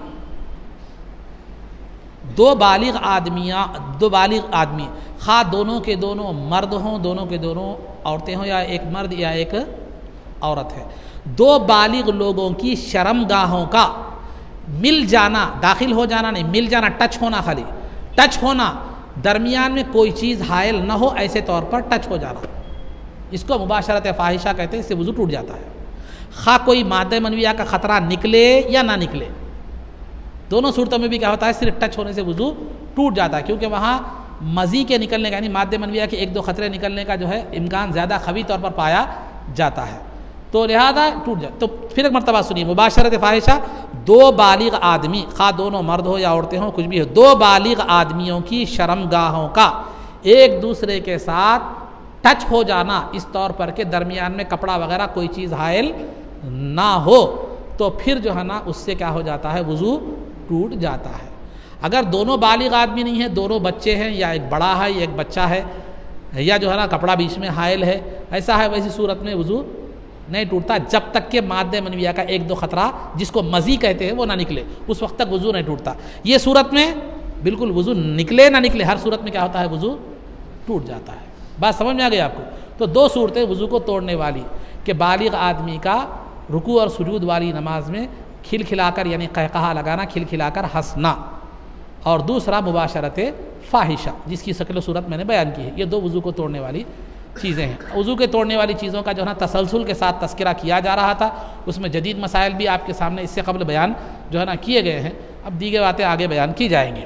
خواہ دونوں کے دونوں مرد ہوں، دونوں کے دونوں عورتیں ہوں، یا ایک مرد یا ایک عورت ہے، دو بالغ لوگوں کی شرم گاہوں کا مل جانا، داخل ہو جانا نہیں، مل جانا، ٹچ ہونا، خالی ٹچ ہونا، درمیان میں کوئی چیز حائل نہ ہو، ایسے طور پر ٹچ ہو جانا، اس کو مباشرت فاحشہ کہتے ہیں، اس سے وضو ٹوٹ جاتا ہے۔ خواہ کوئی مادہ منویہ کا خطرہ نکلے یا نہ نکلے، دونوں صورتوں میں بھی کیا ہوتا ہے، صرف ٹچ ہونے سے وضو ٹوٹ جاتا ہے، کیونکہ وہاں مزی کے نکلنے کا، یعنی مادہ منویہ کے ایک دو خطرے نکلنے کا جو ہے امکان زیادہ قوی طور پر پایا جاتا ہے، تو لہذا ٹوٹ جاتا۔ تو پھر ایک مرتبہ سنیے، مباشرت فاحشہ، دو بالغ آدمی، خواہ دونوں مرد ہو یا عورتیں ہوں، کچھ بھی ہو، دو بالغ آدمیوں کی شرم گاہوں کا ایک دوسرے کے ساتھ ٹچ ہو جانا، اس طور پر کہ درمیان میں کپڑا وغیرہ کوئی چیز حائل نہ ہو، تو پھر جو ہے نا اس سے کیا ہو جاتا ہے، وضو ٹوٹ جاتا ہے۔ اگر دونوں بالغ آدمی نہیں ہیں، دونوں بچے ہیں، یا ایک بڑا ہے یا ایک بچہ ہے، یا جو ہے نا کپڑا بیچ میں حائل ہے، ایسا ہے، ویسی صورت میں وضو نہیں ٹوٹتا جب تک کہ مادہ منویہ کا ایک دو خطرہ، جس کو مزی کہتے ہیں، وہ نہ نکلے، اس وقت تک وضو نہیں ٹوٹتا۔ یہ صورت میں بالکل وضو نکلے نہ نکلے، ہر صورت میں کیا ہوتا ہے، وضو ٹوٹ جاتا ہے۔ بات سمجھ میں آ گئی آپ کو؟ تو دو صورتیں وضو کو توڑنے والی، کہ بالغ آدمی کا رکوع اور سجود والی نماز میں کھلکھلا کر، یعنی قہقہا لگانا، کھلکھلا کر ہنسنا، اور دوسرا مباشرت فاحشہ، جس کی شکل و صورت میں نے بیان کی ہے۔ یہ دو وضو کو توڑنے والی چیزیں ہیں۔ وضو کے توڑنے والی چیزوں کا جو ہے نا تسلسل کے ساتھ تذکرہ کیا جا رہا تھا، اس میں جدید مسائل بھی آپ کے سامنے اس سے قبل بیان جو ہے نا کیے گئے ہیں، اب دیگر باتیں آگے بیان کی جائیں گی۔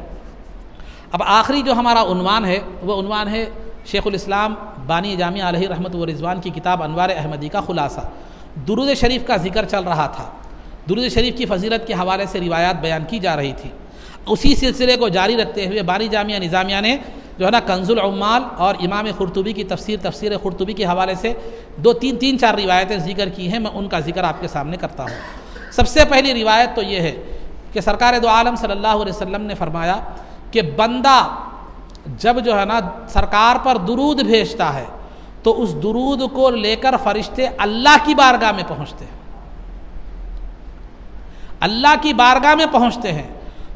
اب آخری جو ہمارا عنوان ہے، وہ عنوان ہے شیخ الاسلام بانی جامعہ علیہ رحمت و رضوان کی کتاب انوار احمدی کا خلاصہ۔ درود شریف کا ذکر چل رہا تھا، درود شریف کی فضیلت کے حوالے سے روایات بیان کی جا رہی تھی، اسی سلسلے کو جاری رکھتے ہوئے بانی جامعہ نظامیہ نے جو ہے نا کنز العمال اور امام قرطبی کی تفسیر قرطبی کے حوالے سے تین چار روایتیں ذکر کی ہیں، میں ان کا ذکر آپ کے سامنے کرتا ہوں۔ سب سے پہلی روایت تو یہ ہے کہ سرکار دو عالم صلی اللہ علیہ وسلم نے فرمایا کہ بندہ جب جو ہے نا سرکار پر درود بھیجتا ہے تو اس درود کو لے کر فرشتے اللہ کی بارگاہ میں پہنچتے ہیں، اللہ کی بارگاہ میں پہنچتے ہیں،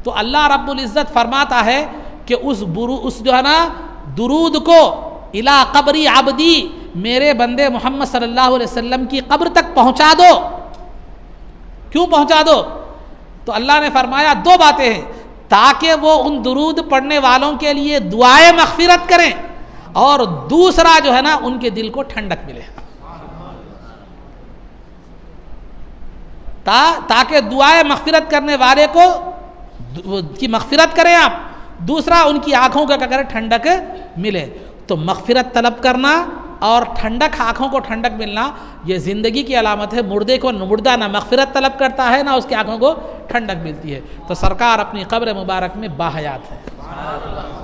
تو اللہ رب العزت فرماتا ہے کہ اس جو ہے نا درود کو الی قبری عبدی، میرے بندے محمد صلی اللہ علیہ وسلم کی قبر تک پہنچا دو۔ کیوں پہنچا دو؟ تو اللہ نے فرمایا دو باتیں ہیں، تاکہ وہ ان درود پڑھنے والوں کے لیے دعائے مغفرت کریں، اور دوسرا جو ہے نا ان کے دل کو ٹھنڈک ملے، تاکہ دعائے مغفرت کرنے والے کو کی مغفرت کریں آپ، دوسرا ان کی آنکھوں کا اگر ٹھنڈک ملے۔ تو مغفرت طلب کرنا اور ٹھنڈک، آنکھوں کو ٹھنڈک ملنا، یہ زندگی کی علامت ہے۔ مردہ نہ مغفرت طلب کرتا ہے، نہ اس کی آنکھوں کو ٹھنڈک ملتی ہے۔ تو سرکار اپنی قبر مبارک میں باحیات ہے،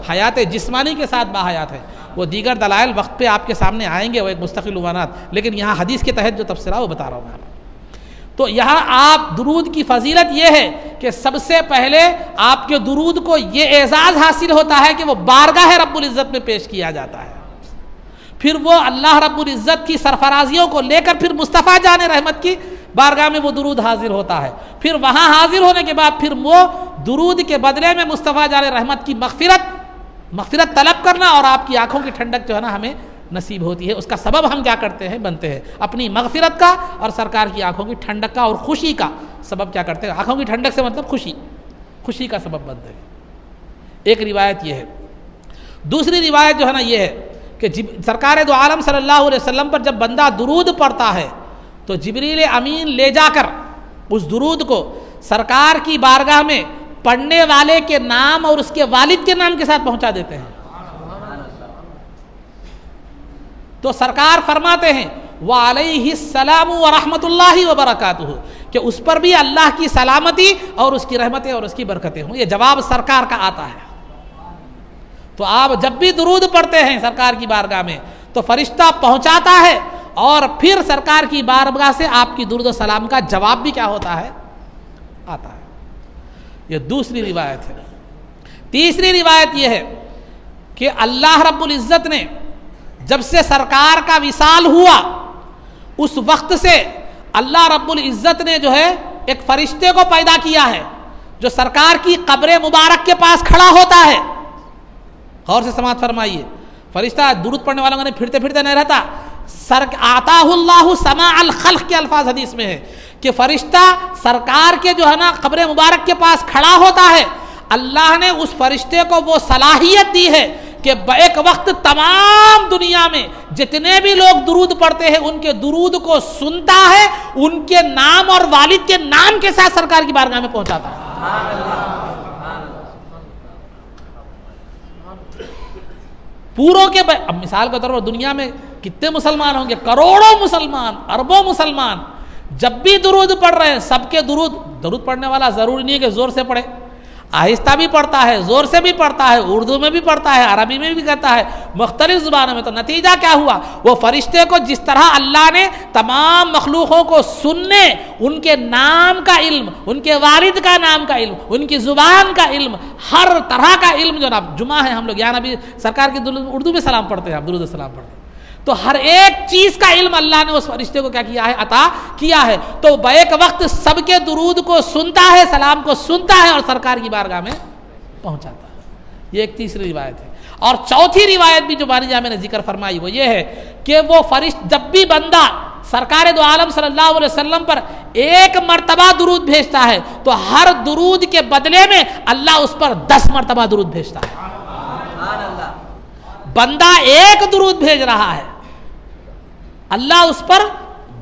حیات جسمانی کے ساتھ باحیات ہے۔ وہ دیگر دلائل وقت پہ آپ کے سامنے آئیں گے، وہ ایک مستقل عنوانات، لیکن یہاں حدیث کے تحت جو تفسیرہ وہ بتا رہا ہوں میں آپ کو۔ تو یہاں آپ درود کی فضیلت یہ ہے کہ سب سے پہلے آپ کے درود کو یہ اعزاز حاصل ہوتا ہے کہ وہ بارگاہ رب العزت میں پیش کیا جاتا ہے، پھر وہ اللہ رب العزت کی سرفرازیوں کو لے کر پھر مصطفیٰ جان رحمت کی بارگاہ میں وہ درود حاضر ہوتا ہے، پھر وہاں حاضر ہونے کے بعد پھر وہ درود کے بدلے میں مصطفیٰ جان رحمت کی مغفرت طلب کرنا، اور آپ کی آنکھوں کی ٹھنڈک جو ہے نا ہمیں نصیب ہوتی ہے۔ اس کا سبب ہم کیا کرتے ہیں، بنتے ہیں اپنی مغفرت کا اور سرکار کی آنکھوں کی ٹھنڈک کا اور خوشی کا سبب کیا کرتے ہیں، آنکھوں کی ٹھنڈک سے مطلب خوشی کا سبب بنتے ہیں۔ ایک روایت یہ ہے۔ دوسری روایت جو ہے نا یہ ہے کہ سرکار دو عالم صلی اللہ علیہ وسلم پر جب بندہ درود پڑھتا ہے تو جبریل امین لے جا کر اس درود کو سرکار کی بارگاہ میں پڑھنے والے کے نام اور اس کے والد کے نام کے ساتھ پہنچا دیتے ہیں۔ تو سرکار فرماتے ہیں وعلیہ السلام ورحمۃ اللہ وبرکاتہ، کہ اس پر بھی اللہ کی سلامتی اور اس کی رحمتیں اور اس کی برکتیں ہوں۔ یہ جواب سرکار کا آتا ہے۔ تو آپ جب بھی درود پڑھتے ہیں سرکار کی بارگاہ میں تو فرشتہ پہنچاتا ہے، اور پھر سرکار کی بارگاہ سے آپ کی درود و سلام کا جواب بھی کیا ہوتا ہے، آتا ہے۔ یہ دوسری روایت ہے۔ تیسری روایت یہ ہے کہ اللہ رب العزت نے جب سے سرکار کا وصال ہوا اس وقت سے اللہ رب العزت نے جو ہے ایک فرشتے کو پیدا کیا ہے جو سرکار کی قبر مبارک کے پاس کھڑا ہوتا ہے۔ غور سے سماعت فرمائیے، فرشتہ درود پڑھنے والوں نے پھرتے پھرتے نہیں رہتا. آتاہ اللہ سماع الخلق کے الفاظ حدیث میں ہے کہ فرشتہ سرکار کے جو ہے نا قبر مبارک کے پاس کھڑا ہوتا ہے. اللہ نے اس فرشتے کو وہ صلاحیت دی ہے کہ ایک وقت تمام دنیا میں جتنے بھی لوگ درود پڑھتے ہیں ان کے درود کو سنتا ہے, ان کے نام اور والد کے نام کے ساتھ سرکار کی بارگاہ میں پہنچاتا ہے. پوروں کے اب مثال کے طور پر دنیا میں کتنے مسلمان ہوں گے؟ کروڑوں مسلمان, اربوں مسلمان. جب بھی درود پڑھ رہے ہیں سب کے درود پڑھنے والا ضروری نہیں ہے کہ زور سے پڑھے, آہستہ بھی پڑھتا ہے, زور سے بھی پڑھتا ہے, اردو میں بھی پڑھتا ہے, عربی میں بھی کہتا ہے, مختلف زبانوں میں. تو نتیجہ کیا ہوا؟ وہ فرشتے کو جس طرح اللہ نے تمام مخلوقوں کو سننے, ان کے نام کا علم, ان کے والد کا نام کا علم, ان کی زبان کا علم, ہر طرح کا علم جو نا جمعہ ہے ہم لوگ یہاں نبی سرکار کی اردو میں سلام پڑھتے ہیں, آپ درود السلام پڑھتے ہیں, تو ہر ایک چیز کا علم اللہ نے اس فرشتے کو کیا کیا ہے؟ عطا کیا ہے. تو بیک وقت سب کے درود کو سنتا ہے, سلام کو سنتا ہے اور سرکار کی بارگاہ میں پہنچاتا ہے. یہ ایک تیسری روایت ہے. اور چوتھی روایت بھی جو بانی جامع نے ذکر فرمائی وہ یہ ہے کہ وہ فرشتہ جب بھی بندہ سرکار دو عالم صلی اللہ علیہ وسلم پر ایک مرتبہ درود بھیجتا ہے تو ہر درود کے بدلے میں اللہ اس پر 10 مرتبہ درود بھیجتا ہے. بندہ ایک درود بھیج رہا ہے, اللہ اس پر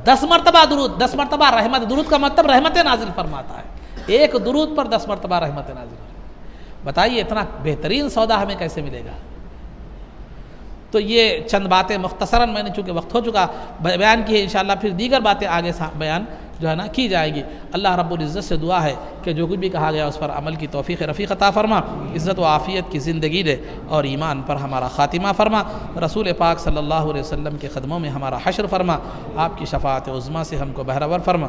10 مرتبہ درود, 10 مرتبہ رحمت, درود کا مطلب رحمت نازل فرماتا ہے. ایک درود پر 10 مرتبہ رحمت نازل. بتائیے اتنا بہترین سودا ہمیں کیسے ملے گا؟ تو یہ چند باتیں مختصراً میں نے چونکہ وقت ہو چکا بیان کی ہے, انشاءاللہ پھر دیگر باتیں آگے بیان جو ہے نا کی جائے گی. اللہ رب العزت سے دعا ہے کہ جو کچھ بھی کہا گیا اس پر عمل کی توفیق رفیق عطا فرما, عزت و عافیت کی زندگی دے اور ایمان پر ہمارا خاتمہ فرما. رسول پاک صلی اللہ علیہ وسلم کے قدموں میں ہمارا حشر فرما. آپ کی شفاعت عظمیٰ سے ہم کو بہرور فرما.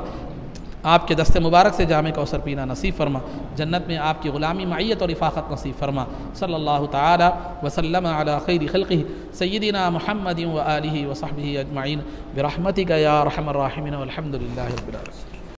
آپ کے دست مبارک سے جامع کوثر پینا نصیب فرما. جنت میں آپ کی غلامی معیت اور رفاقت نصیب فرما. صلی اللہ تعالی وسلم علی خیر خلقہ سیدنا محمد و آلہ و صحبہ اجمعین برحمتک یا ارحم الراحمین والحمد للہ رب العالمین.